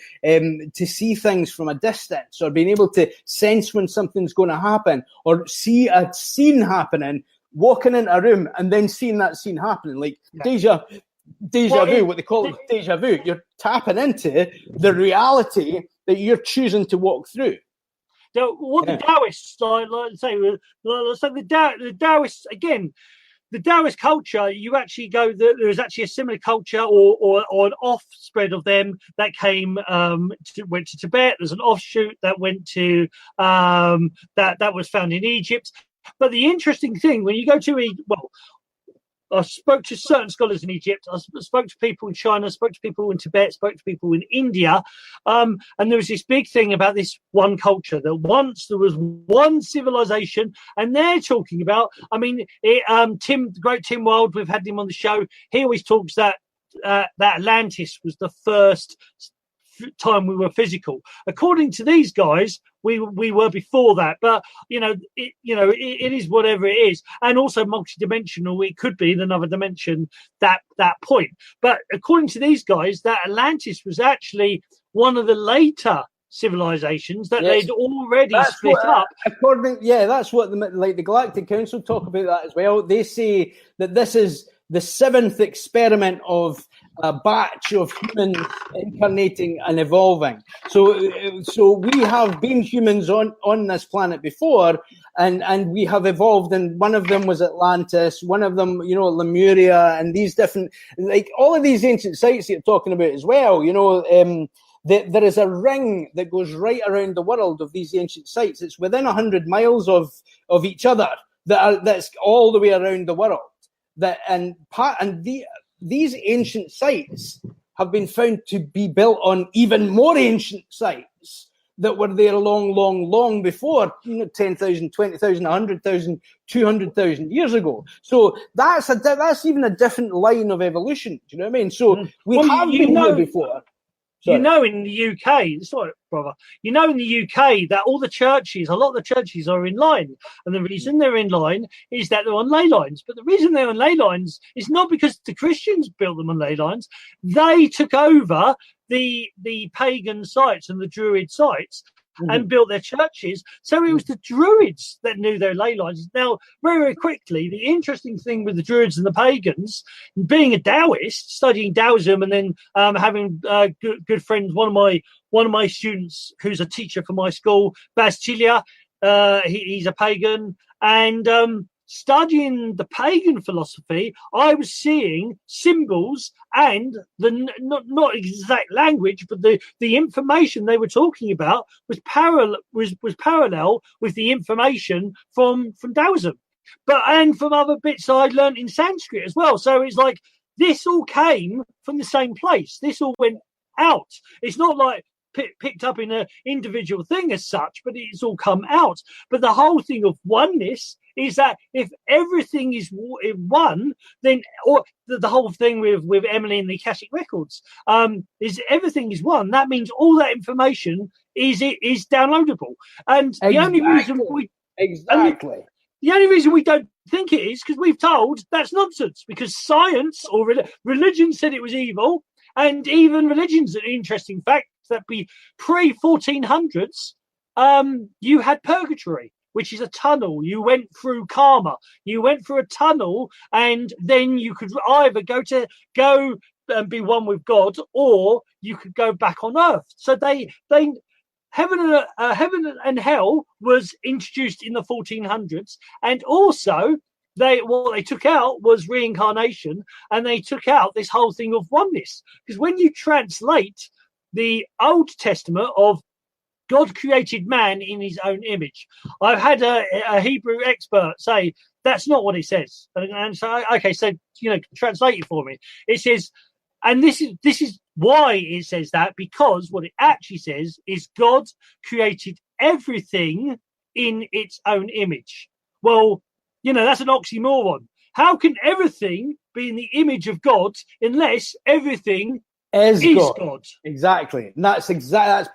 see things from a distance, or being able to sense when something's going to happen, or see a scene happening, walking into a room and then seeing that scene happening, like deja vu, what they call it, deja vu. You're tapping into the reality that you're choosing to walk through. So what the Taoists the Taoists, again, the Taoist culture, you actually go, there's actually a similar culture or an off spread of them that came, went to Tibet. There's an offshoot that went to, that was found in Egypt. But the interesting thing, when you go to, I spoke to certain scholars in Egypt. I spoke to people in China, spoke to people in Tibet, spoke to people in India. And there was this big thing about this one culture, that once there was one civilization, and they're talking about, the great Tim Wilde, we've had him on the show. He always talks that Atlantis was the first time we were physical. According to these guys, we were before that, but it is whatever it is, and also multidimensional. It could be in another dimension that point. But according to these guys, that Atlantis was actually one of the later civilizations that they'd already split up. That's what the Galactic Council talk about that as well. They say that this is the 7th experiment of a batch of humans incarnating and evolving. So we have been humans on this planet before, and we have evolved, and one of them was Atlantis, one of them, Lemuria, and these different, like all of these ancient sites that you're talking about as well, there is a ring that goes right around the world of these ancient sites. It's within 100 miles of each other, that's all the way around the world. These ancient sites have been found to be built on even more ancient sites that were there long, long, long before, 10,000, 20,000, 100,000, 200,000 years ago. So that's even a different line of evolution. Do you know what I mean? So we have been here before. Sorry. In the UK, sorry, brother, in the UK that a lot of the churches are in line. And the reason they're in line is that they're on ley lines. But the reason they're on ley lines is not because the Christians built them on ley lines. They took over the pagan sites and the Druid sites and built their churches. So it was the Druids that knew their ley lines. Now, very, very quickly, the interesting thing with the Druids and the pagans, being a Taoist, studying Taoism, and then having good friends. One of my students, who's a teacher for my school, Baz Chilia, he's a pagan, and studying the pagan philosophy, I was seeing symbols and not exact language, but the information they were talking about was parallel with the information from Taoism, and from other bits I learned in Sanskrit as well. So it's like this all came from the same place. This all went out. It's not like picked up in an individual thing as such, but it's all come out. But the whole thing of oneness is that if everything is one, then, or the whole thing with Emily and the Akashic records, is everything is one. That means all that information is downloadable. And the only reason we don't think it is because we've told that's nonsense, because science or religion said it was evil. And even religion's an interesting fact that pre-1400s, you had purgatory, which is a tunnel. You went through karma. You went through a tunnel, and then you could either go and be one with God, or you could go back on earth. So heaven and hell was introduced in the 1400s, and also what they took out was reincarnation, and they took out this whole thing of oneness. Because when you translate the Old Testament of God created man in his own image, I've had a Hebrew expert say that's not what it says, and so okay, so translate it for me. It says, and this is why it says that, because what it actually says is God created everything in its own image. Well, that's an oxymoron. How can everything be in the image of God unless everything is God? Exactly. And that's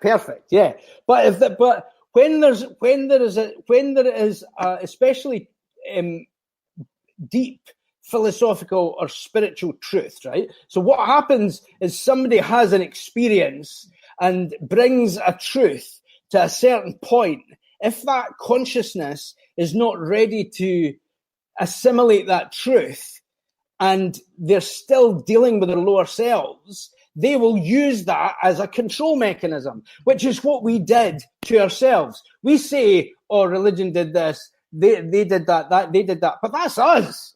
perfect. Yeah. But when there is especially deep philosophical or spiritual truth, right? So what happens is somebody has an experience and brings a truth to a certain point. If that consciousness is not ready to assimilate that truth and they're still dealing with their lower selves, they will use that as a control mechanism, which is what we did to ourselves. We say, oh, religion did this, they did that, they did that. But that's us.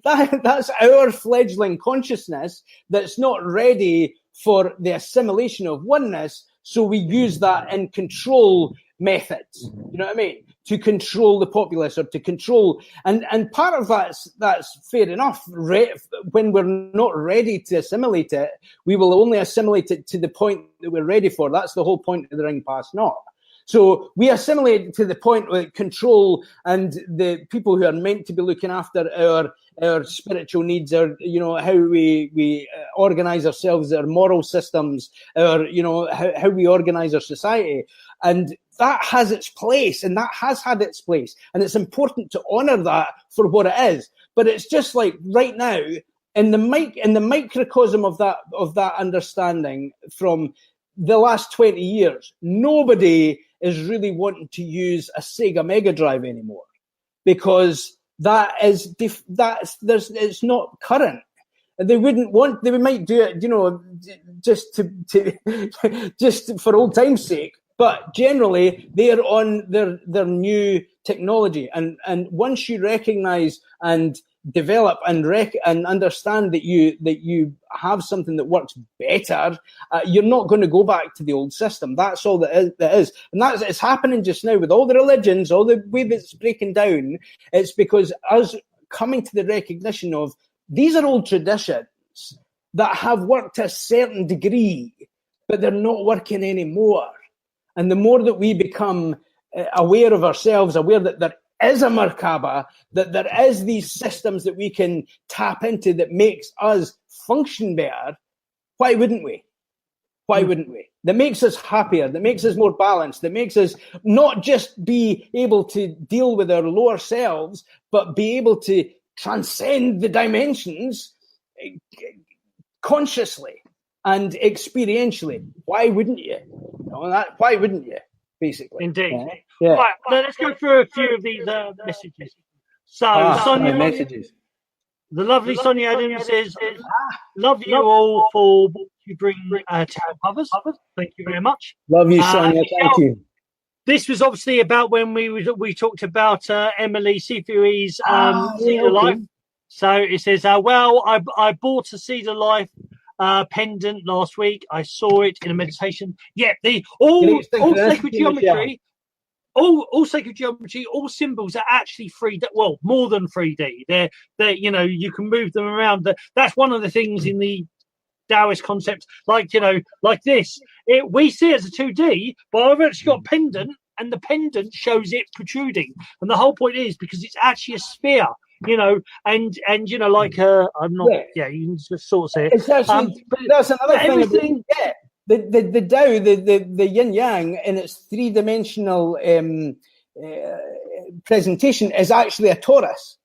That's our fledgling consciousness that's not ready for the assimilation of oneness. So we use that in control methods, you know what I mean? To control the populace or to control, and part of that's fair enough. When we're not ready to assimilate it, we will only assimilate it to the point that we're ready for. That's the whole point of the ring pass knot. So we assimilate to the point with control and the people who are meant to be looking after our spiritual needs, our, how we organize ourselves, our moral systems, our, how we organize our society. And that has its place, and that has had its place. And it's important to honor that for what it is. But it's just like right now, in the microcosm of that understanding from the last 20 years, nobody is really wanting to use a Sega Mega Drive anymore, because it's not current. They might do it, just for old time's sake. But generally, they are on their new technology, and once you recognize and develop and understand that you have something that works better, you're not going to go back to the old system. That's all that is. And it's happening just now with all the religions, all the way it's breaking down. It's because us coming to the recognition of these are old traditions that have worked to a certain degree, but they're not working anymore. And the more that we become aware of ourselves, aware that there is a Merkaba, that there is these systems that we can tap into that makes us function better, why wouldn't we? Why wouldn't we? That makes us happier, that makes us more balanced, that makes us not just be able to deal with our lower selves, but be able to transcend the dimensions consciously and experientially. Why wouldn't you? Why wouldn't you? Basically, indeed. Yeah. Right, let's go through a few of these messages. So, Sonia, messages. The lovely Sonia Adams says, "Love you all for what you bring to our others. Thank you very much. Love you, Sonia. Thank you." This was obviously about when we talked about Emily Sifu's Cedar Life. So it says, "Well, I bought a Cedar Life pendant last week. I saw it in a meditation. Yeah, all sacred geometry, all sacred geometry, all symbols are actually 3D. Well, more than 3D. They're you can move them around. That's one of the things in the Taoist concept, like this. We see it as a 2D, but I've actually got a pendant, and the pendant shows it protruding. And the whole point is because it's actually a sphere." And like I'm not. Yeah, you can just sort of say it. It's actually, but that's another thing. Everything, the Tao, the yin yang in its 3-dimensional presentation is actually a torus.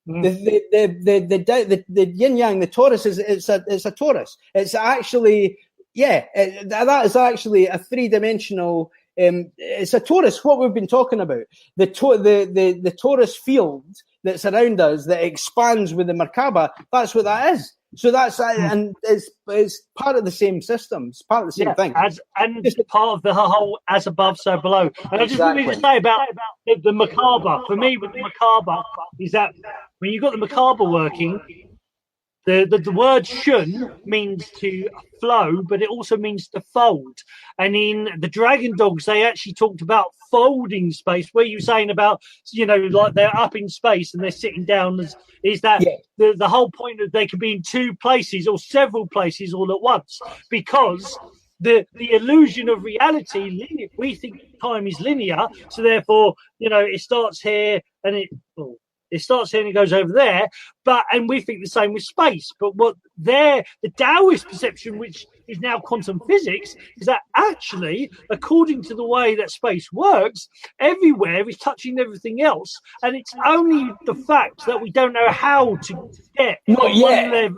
The yin yang, the torus it's a torus. It's actually that is actually a 3-dimensional. It's a torus. What we've been talking about, the torus field that's around us that expands with the Merkaba, that's what that is. So that's and it's part of the same system. It's part of the same thing. And part of the whole as above, so below. And I just wanted to say about the Merkaba. For me, with the Merkaba, is that when you've got the Merkaba working, the word shun means to flow, but it also means to fold. And in the Dragon Dogs, they actually talked about folding space, where you're saying about, like they're up in space and they're sitting down. Is that the whole point of they could be in two places or several places all at once, because the illusion of reality, we think time is linear, so therefore, it starts here and it starts here and it goes over there, and we think the same with space. But the Taoist perception, which is now quantum physics, is that actually, according to the way that space works, everywhere is touching everything else, and it's only the fact that we don't know how to get from one level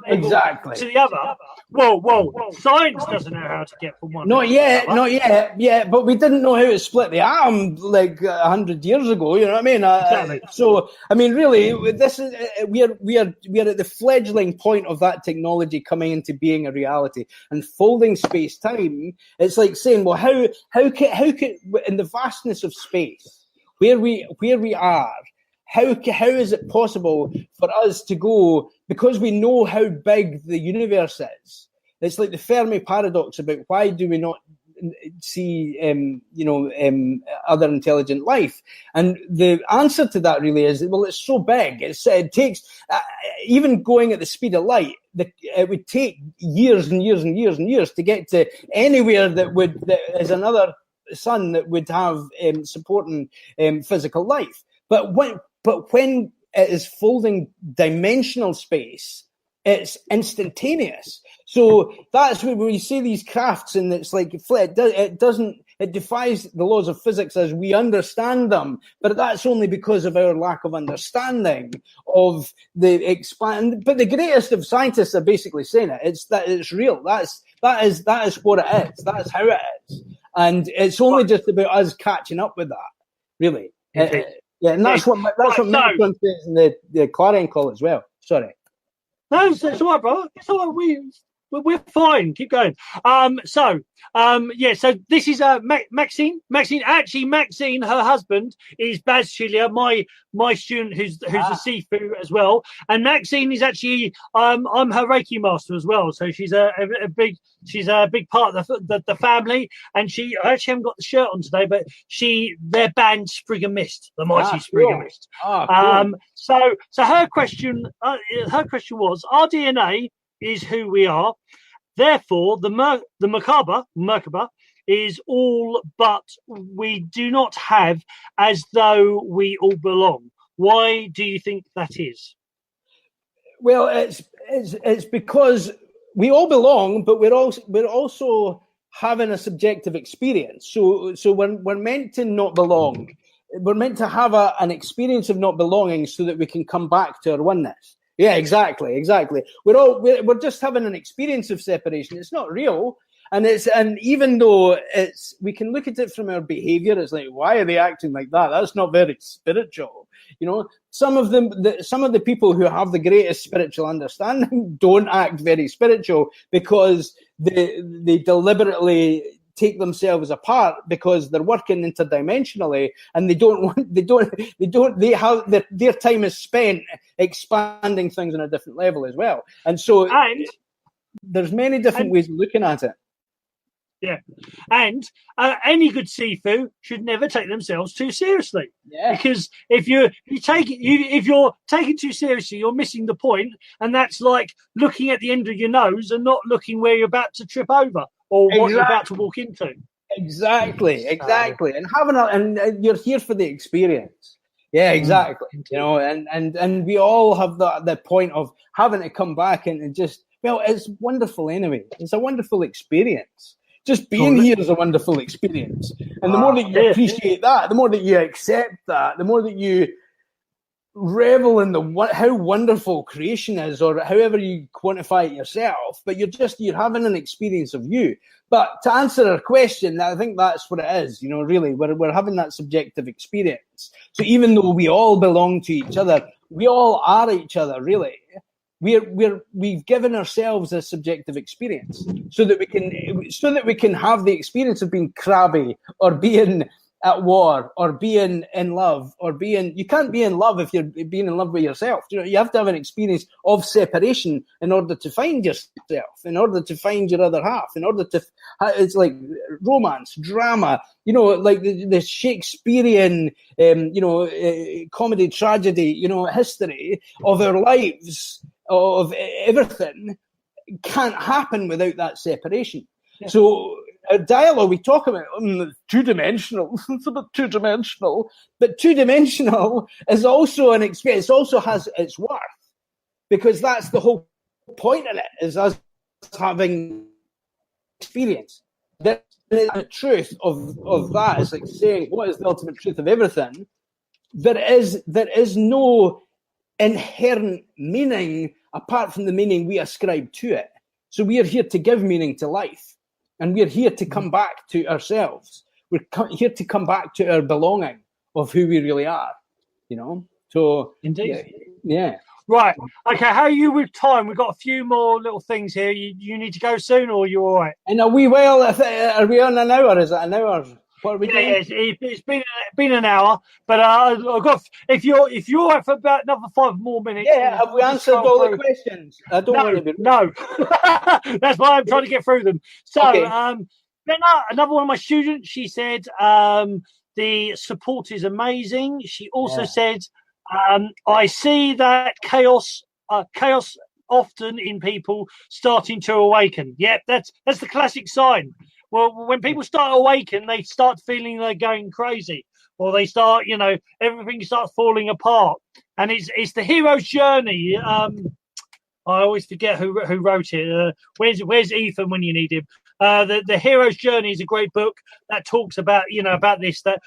to the other. Well, science doesn't know how to get from one. Not yet. But we didn't know how to split the atom like 100 years ago. You know what I mean? Exactly. So, I mean, really, this is we are at the fledgling point of that technology coming into being a reality, and folding space time. It's like saying, well, how could in the vastness of space, where we are. How is it possible for us to go, because we know how big the universe is? It's like the Fermi paradox about why do we not see, other intelligent life? And the answer to that really is, well, it's so big. It takes, even going at the speed of light, it would take years and years and years and years to get to anywhere that is another sun that would have supporting physical life. But when it is folding dimensional space, it's instantaneous. So that's when we see these crafts, and it's like it defies the laws of physics as we understand them. But that's only because of our lack of understanding of the expand. But the greatest of scientists are basically saying it. It's real. That is what it is. That is how it is. And it's only just about us catching up with that, really. And that's what Metatron says in the Clarion call as well. Sorry. No, it's all right, bro. It's all right. We're fine. Keep going. So this is Maxine. Maxine, her husband is Baz Chilia, my student who's a Sifu as well. And Maxine is actually I'm her Reiki master as well. So she's a big part of the family. And I actually haven't got the shirt on today, but their band Sprig and Mist, the mighty Sprig and Mist. Cool. So her question was, our DNA is who we are. Therefore, the Merkaba is all but we do not have, as though we all belong. Why do you think that is? Well, it's because we all belong, but we're also having a subjective experience. So we're meant to not belong. We're meant to have an experience of not belonging, so that we can come back to our oneness. Yeah, exactly. We're just having an experience of separation. It's not real, and even though we can look at it from our behavior. It's like, why are they acting like that? That's not very spiritual. Some of the people who have the greatest spiritual understanding don't act very spiritual, because they deliberately take themselves apart because they're working interdimensionally, and their time is spent expanding things on a different level as well. And so there's many different ways of looking at it. Yeah, and any good Sifu should never take themselves too seriously. Yeah. Because if you're taking too seriously, you're missing the point, and that's like looking at the end of your nose and not looking where you're about to trip over or what you're about to walk into. Exactly. And you're here for the experience. Yeah, exactly. And we all have the point of having to come back and just, well, it's wonderful anyway. It's a wonderful experience. Just being here is a wonderful experience. And the more that you appreciate that, the more that you accept that, the more that you revel in how wonderful creation is, or however you quantify it yourself, but you're having an experience of you. But to answer our question, I think that's what it is, really, we're having that subjective experience. So even though we all belong to each other, we all are each other, really. we've given ourselves a subjective experience so that we can have the experience of being crabby or being at war or being in love or you can't be in love if you're being in love with yourself. You have to have an experience of separation in order to find yourself, in order to find your other half, in order to, it's like romance, drama, like the Shakespearean, comedy, tragedy, history of our lives, of everything can't happen without that separation. Yeah. So our dialogue, we talk about two-dimensional. It's a bit two-dimensional. But two-dimensional is also an experience. It also has its worth. Because that's the whole point of it, is us having experience. The truth of that is like saying, what is the ultimate truth of everything? There is no inherent meaning apart from the meaning we ascribe to it. So we are here to give meaning to life. And we're here to come back to ourselves. We're here to come back to our belonging of who we really are, So, indeed. Yeah. Right. Okay. How are you with time? We've got a few more little things here. You need to go soon, or are you all right? And are we are we on an hour? Is it an hour? What are we doing? Yeah, it's been an hour, but I've got if you're right for about another 5 more minutes. Yeah, have we answered all the questions? I don't want to be... No. That's why I'm trying to get through them. So, okay. Then another one of my students, she said, the support is amazing. She also said, I see that chaos often in people starting to awaken. Yeah, that's the classic sign. Well, when people start awaken, they start feeling they're going crazy, or they start, everything starts falling apart. And it's the hero's journey. I always forget who wrote it. Where's Ethan when you need him? The hero's journey is a great book that talks about about this, that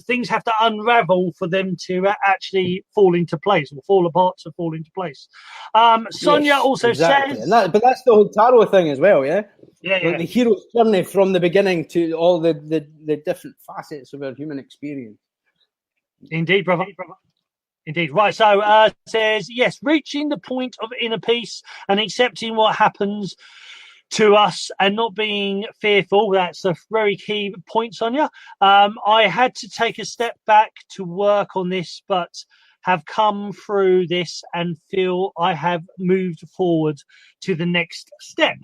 things have to unravel for them to actually fall into place, or fall apart to fall into place. Sonia also says, but that's the whole tarot thing as well, yeah. Yeah. The hero's journey from the beginning to all the different facets of our human experience. Indeed, brother. Indeed. Right. So says, yes, reaching the point of inner peace and accepting what happens to us and not being fearful. That's a very key point, Sonia. I had to take a step back to work on this, but have come through this and feel I have moved forward to the next step.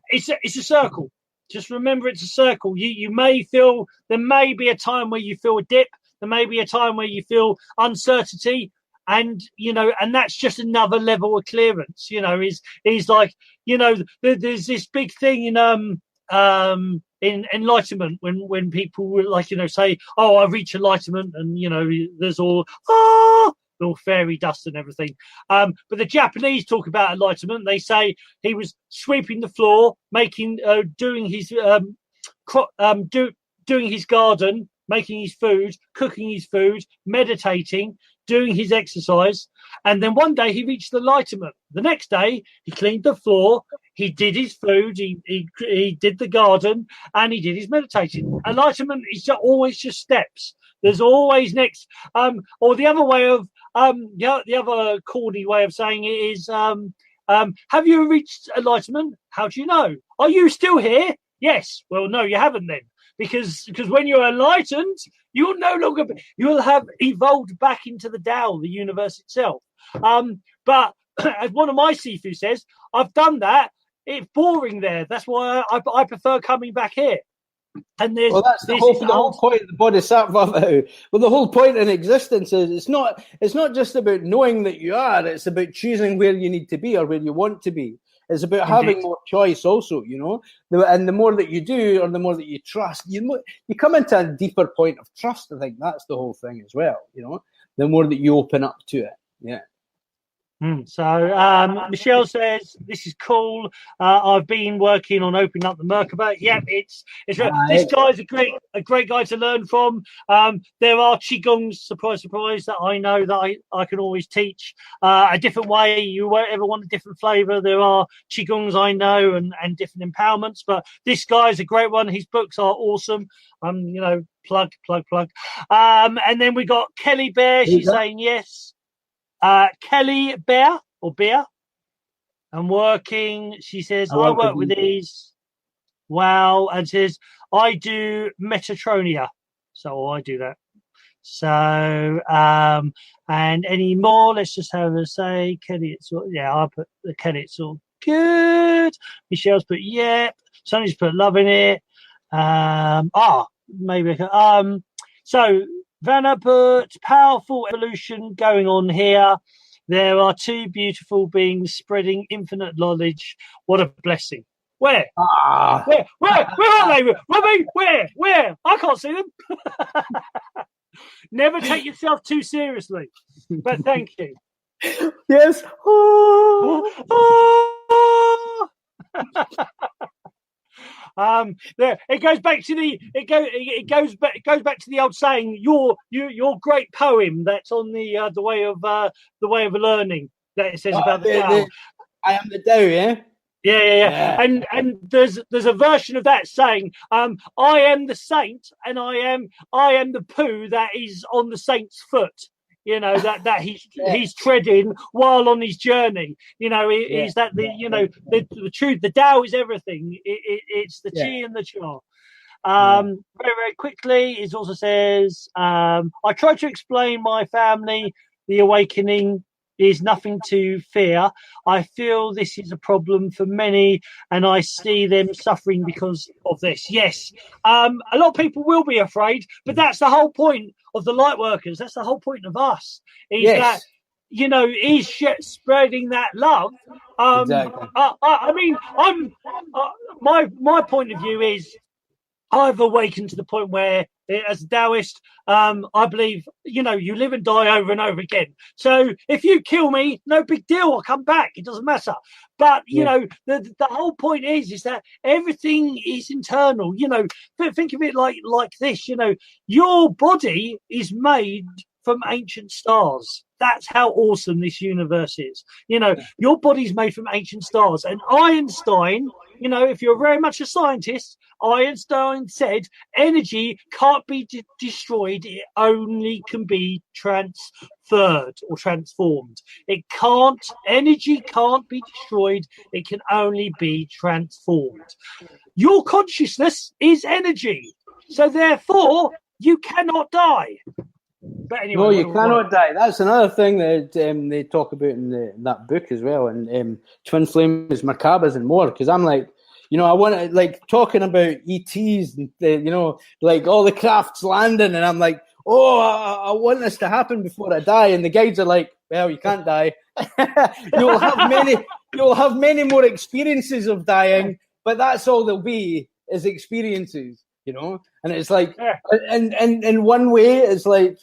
It's a circle. Just remember, it's a circle. You may feel, there may be a time where you feel a dip. There may be a time where you feel uncertainty, and and that's just another level of clearance. Is like, there's this big thing in enlightenment when people like say, oh, I reach enlightenment, and there's all fairy dust and everything. But the Japanese talk about enlightenment. They say he was sweeping the floor, doing his doing his garden, making his food, cooking his food, meditating, doing his exercise, and then one day he reached enlightenment. The next day he cleaned the floor, he did his food, he did the garden, and he did his meditating. Enlightenment is always just steps. There's always next. Or the other way of the other corny way of saying it is, have you reached enlightenment? How do you know? Are you still here? Yes. Well, no, you haven't then. Because when you're enlightened, you'll you'll have evolved back into the Tao, the universe itself. But as one of my Sifu says, I've done that. It's boring there. That's why I prefer coming back here. And that's the whole point of the Bodhisattva. Well, the whole point in existence is it's not just about knowing that you are. It's about choosing where you need to be or where you want to be. It's about having more choice also, and the more that you do, or the more that you trust, you come into a deeper point of trust. I think that's the whole thing as well, the more that you open up to it. Yeah. So Michelle says, this is cool. I've been working on opening up the Merkaba. Yeah, it's this guy's a great guy to learn from. There are Qigongs, surprise, that I know that I can always teach a different way. You won't ever want a different flavor. There are Qigongs I know and different empowerments, but this guy's a great one. His books are awesome. Plug. And then we got Kelly Bear. She's saying yes. Kelly Bear or Bear. I'm working. She says, I I work work with with these. Wow. And says, I do Metatronia. So I do that. So, and any more? Let's just have a say. Kelly, it's all, yeah, I put the Kelly, it's all good. Michelle's put, yep. Sonny's put loving it. Maybe, so Vanna put powerful evolution going on here. There are two beautiful beings spreading infinite knowledge. What a blessing. Where? Where are they? Robbie, where? I can't see them. Never take yourself too seriously. But thank you. Yes. There it goes back to the back to the old saying, your great poem that's on the way of learning, that it says about the Tao. I am the Tao, yeah? Yeah. And there's a version of that saying, I am the saint and I am the poo that is on the saint's foot. You know, that he's treading while on his journey. You know, is that the truth? The Tao is everything. It's the Qi and the Shen. Very, very quickly, it also says, I try to explain my family the awakening is nothing to fear. I feel this is a problem for many, and I see them suffering because of this. Yes, a lot of people will be afraid, but that's the whole point of the light workers. That's the whole point of us. That is spreading that love. Exactly. I mean, my point of view is, I've awakened to the point where, as a Taoist, I believe, you live and die over and over again. So if you kill me, no big deal. I'll come back. It doesn't matter. But, the whole point is that everything is internal. Think of it like this. Your body is made from ancient stars. That's how awesome this universe is. Your body's made from ancient stars. And Einstein, if you're very much a scientist, Einstein said energy can't be destroyed. It only can be transferred or transformed. Energy can't be destroyed. It can only be transformed. Your consciousness is energy. So therefore, you cannot die. But anyway, no, you cannot die. That's another thing that they talk about in that book as well, and Twin Flames, Merkabahs, and more. Because I'm like, I want to talking about ETs and like all the crafts landing, and I'm like, I want this to happen before I die. And the guides are like, well, you can't die. You'll have many more experiences of dying, but that's all there'll be is experiences. And it's like, and in one way, it's like,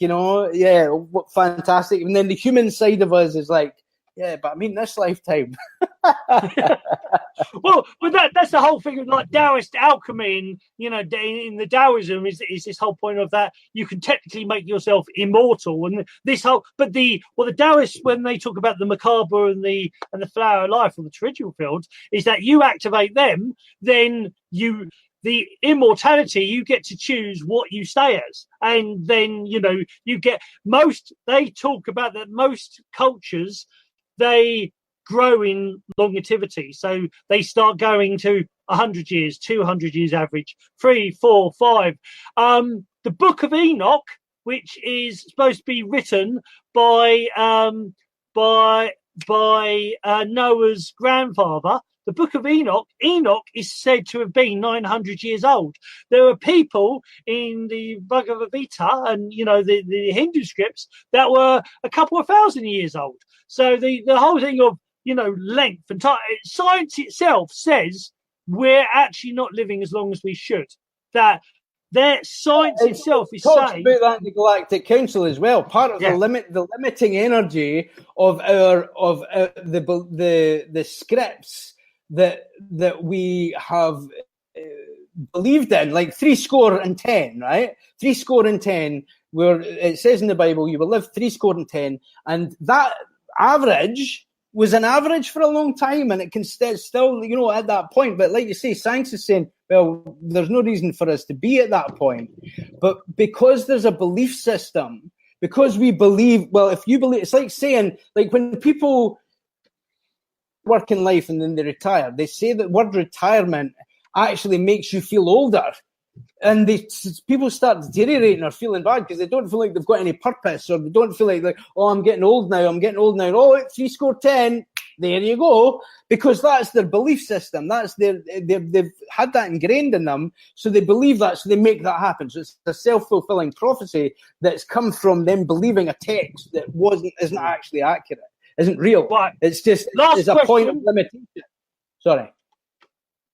fantastic. And then the human side of us is like, yeah, but I mean, this lifetime. Well, but that's the whole thing of like Taoist alchemy, and in the Taoism is this whole point of that you can technically make yourself immortal, and this whole. But the Taoists, when they talk about the Merkaba and the flower of life or the torrential fields, is that you activate them, then the immortality, you get to choose what you stay as. And then, you get they talk about that most cultures, they grow in longevity. So they start going to 100 years, 200 years average, 3, 4, 5. The Book of Enoch, which is supposed to be written by Noah's grandfather, the Book of Enoch is said to have been 900 years old. There are people in the Bhagavad Gita and, the Hindu scripts that were a couple of thousand years old. So the whole thing of, length and time, science itself says we're actually not living as long as we should. That their science itself is saying about that in the Galactic Council as well. Part of the limiting energy of the scripts that we have believed in, like 70, right? 70, where it says in the Bible, you will live 70, and that average was an average for a long time, and it can still, at that point. But like you say, science is saying, well, there's no reason for us to be at that point. But because there's a belief system, because we believe, well, if you believe, it's like saying, like when people working life and then they retire. They say that word retirement actually makes you feel older. And people start deteriorating or feeling bad because they don't feel like they've got any purpose, or they don't feel like, oh, I'm getting old now. Oh, 3-10. There you go. Because that's their belief system. That's they've had that ingrained in them. So they believe that. So they make that happen. So it's a self-fulfilling prophecy that's come from them believing a text that isn't actually accurate, isn't real. Right. It's just Last it's a point of limitation. Sorry.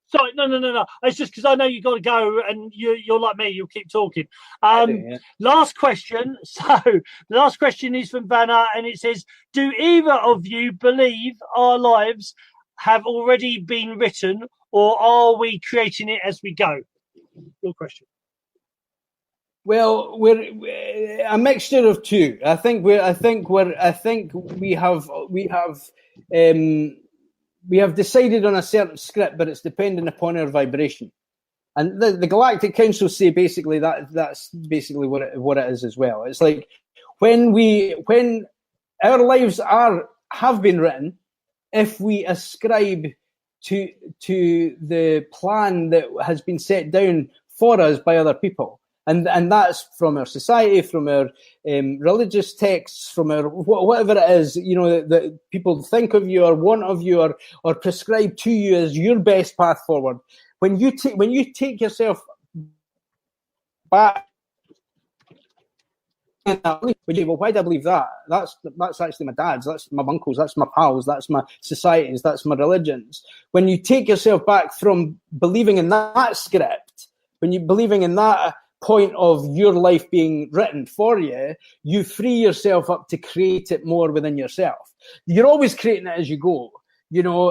Sorry, no. It's just because I know you've got to go, and you're like me. You'll keep talking. Last question. So the last question is from Vanna, and it says, do either of you believe our lives have already been written, or are we creating it as we go? Your question. Well, we're a mixture of two. I think we have decided on a certain script, but it's dependent upon our vibration. And the Galactic Council say basically that's basically what it is as well. It's like when our lives have been written, if we ascribe to the plan that has been set down for us by other people. And that's from our society, from our religious texts, from our whatever it is, that people think of you or want of you or prescribe to you as your best path forward. When you take yourself back, well, why do I believe that? That's actually my dad's, that's my uncle's, that's my pals, that's my societies, that's my religions. When you take yourself back from believing in that script, when you're believing in that point of your life being written for you, you free yourself up to create it more within yourself. You're always creating it as you go,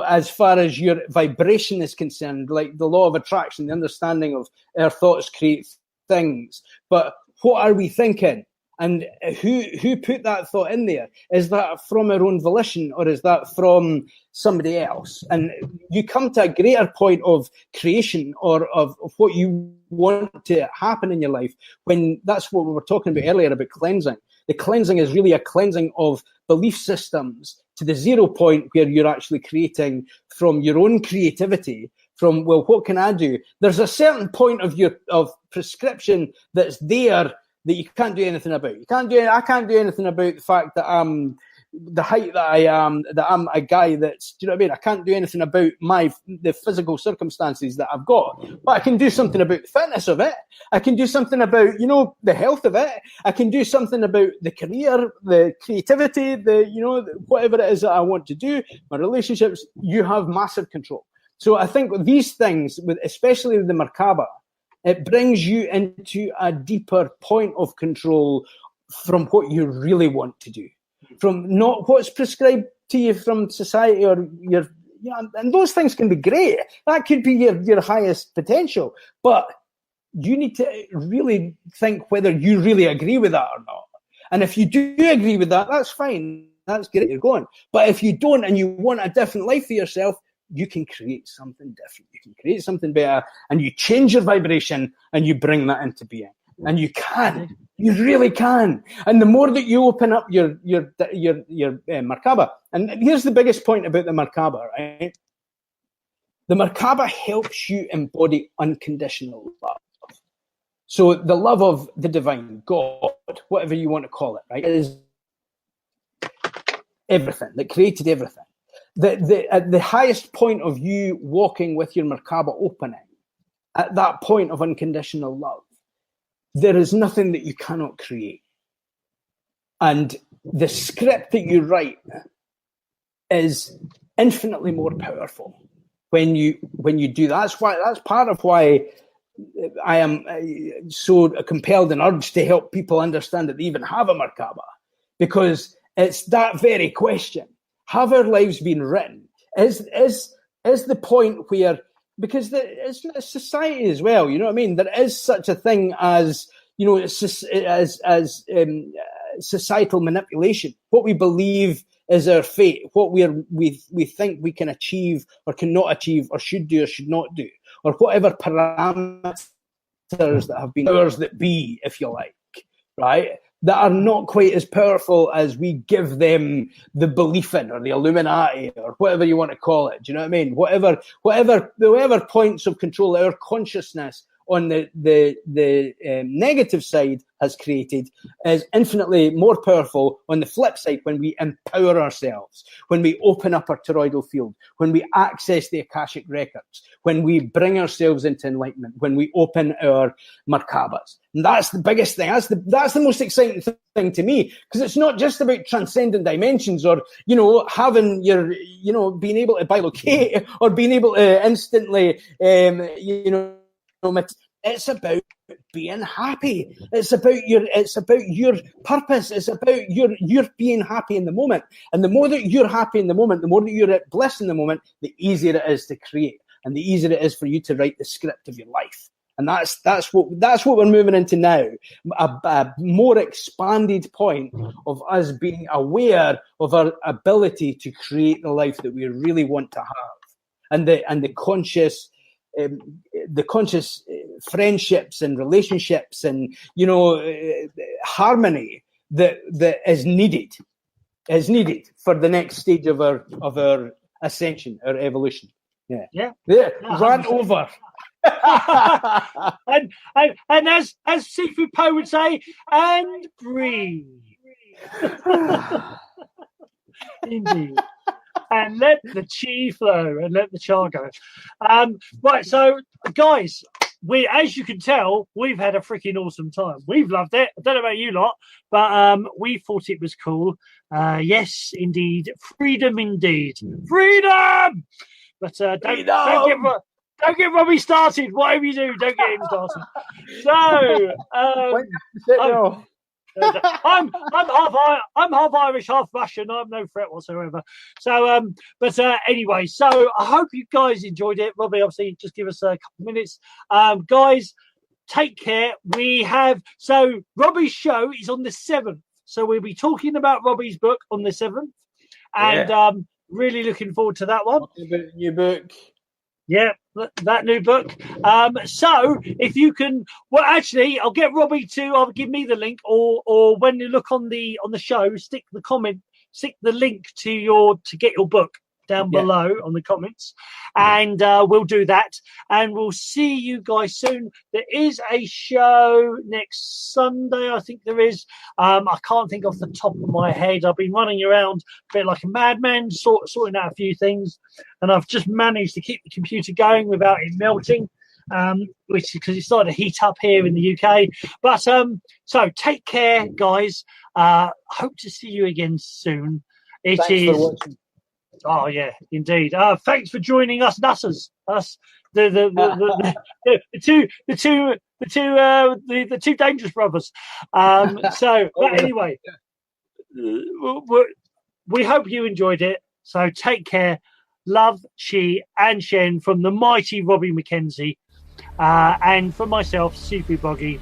as far as your vibration is concerned, like the law of attraction, the understanding of our thoughts create things. But what are we thinking? And who put that thought in there? Is that from our own volition, or is that from somebody else? And you come to a greater point of creation or of what you want to happen in your life when that's what we were talking about earlier about cleansing. The cleansing is really a cleansing of belief systems to the 0 point where you're actually creating from your own creativity. From, well, what can I do? There's a certain point of prescription that's there that you can't do anything about. I can't do anything about the fact that I'm the height that I am, that I'm a guy that's, do you know what I mean? I can't do anything about the physical circumstances that I've got, but I can do something about the fitness of it. I can do something about, the health of it. I can do something about the career, the creativity, whatever it is that I want to do, my relationships. You have massive control. So I think with these things, especially with the Merkaba, it brings you into a deeper point of control from what you really want to do, from not what's prescribed to you from society or your, and those things can be great. That could be your highest potential, but you need to really think whether you really agree with that or not. And if you do agree with that, that's fine. That's great. You're going. But if you don't and you want a different life for yourself, you can create something different. You can create something better, and you change your vibration and you bring that into being. And you can. You really can. And the more that you open up your Merkaba, and here's the biggest point about the Merkaba, right? The Merkaba helps you embody unconditional love. So the love of the divine, God, whatever you want to call it, right, is everything that created everything. At the highest point of you walking with your Merkaba opening, at that point of unconditional love, there is nothing that you cannot create. And the script that you write is infinitely more powerful when you do that. That's part of why I am so compelled and urged to help people understand that they even have a Merkaba, because it's that very question. Have our lives been written? Is the point where, because it's society as well, you know what I mean? There is such a thing as, societal manipulation. What we believe is our fate. What we think we can achieve or cannot achieve or should do or should not do, or whatever parameters that have been powers that be, if you like, right? that are not quite as powerful as we give them the belief in, or the Illuminati, or whatever you want to call it. Do you know what I mean? Whatever points of control our consciousness on the negative side has created is infinitely more powerful on the flip side when we empower ourselves, when we open up our toroidal field, when we access the Akashic records, when we bring ourselves into enlightenment, when we open our Merkabas. And that's the biggest thing. That's the most exciting thing to me, because it's not just about transcendent dimensions, or, you know, having your, you know, being able to bilocate, or being able to instantly, you know, it's about being happy. It's about your purpose. It's about your being happy in the moment. And the more that you're happy in the moment, the more that you're at bliss in the moment, the easier it is to create, and the easier it is for you to write the script of your life. And that's what we're moving into now. A more expanded point of us being aware of our ability to create the life that we really want to have, and the conscious friendships and relationships and, you know, harmony that is needed for the next stage of our ascension, our evolution. Yeah. Rant over. and as Sifu Po would say, and breathe. Indeed. And let the Qi flow and let the Cha go. Right, so guys, as you can tell, we've had a freaking awesome time. We've loved it. I don't know about you lot, but we thought it was cool. Yes, indeed. Freedom, indeed. Freedom! But don't get Robbie started. Whatever you do, don't get him started. So, I'm half Irish, half Russian. I'm no threat whatsoever. So, but anyway, so I hope you guys enjoyed it. Robbie, obviously, just give us a couple of minutes. Guys, take care. So Robbie's show is on the 7th. So we'll be talking about Robbie's book on the 7th, and really looking forward to that one. New book. Yeah, that new book. So if you can, well, actually, I'll get Robbie to give me the link, or when you look on the show, stick the link to get your book down below on the comments, and we'll do that, and we'll see you guys soon. There is a show next Sunday, I think there is. I can't think off the top of my head. I've been running around a bit like a madman, sorting out a few things, and I've just managed to keep the computer going without it melting, which because it started to heat up here in the UK. But so take care, guys. Hope to see you again soon. Thanks for watching. Oh yeah, indeed. Thanks for joining us, Nussers. Us, the two dangerous brothers. But anyway, we hope you enjoyed it. So take care. Love, Qi and Shen from the mighty Robbie MacKenzie, and from myself, Sifu Boggie.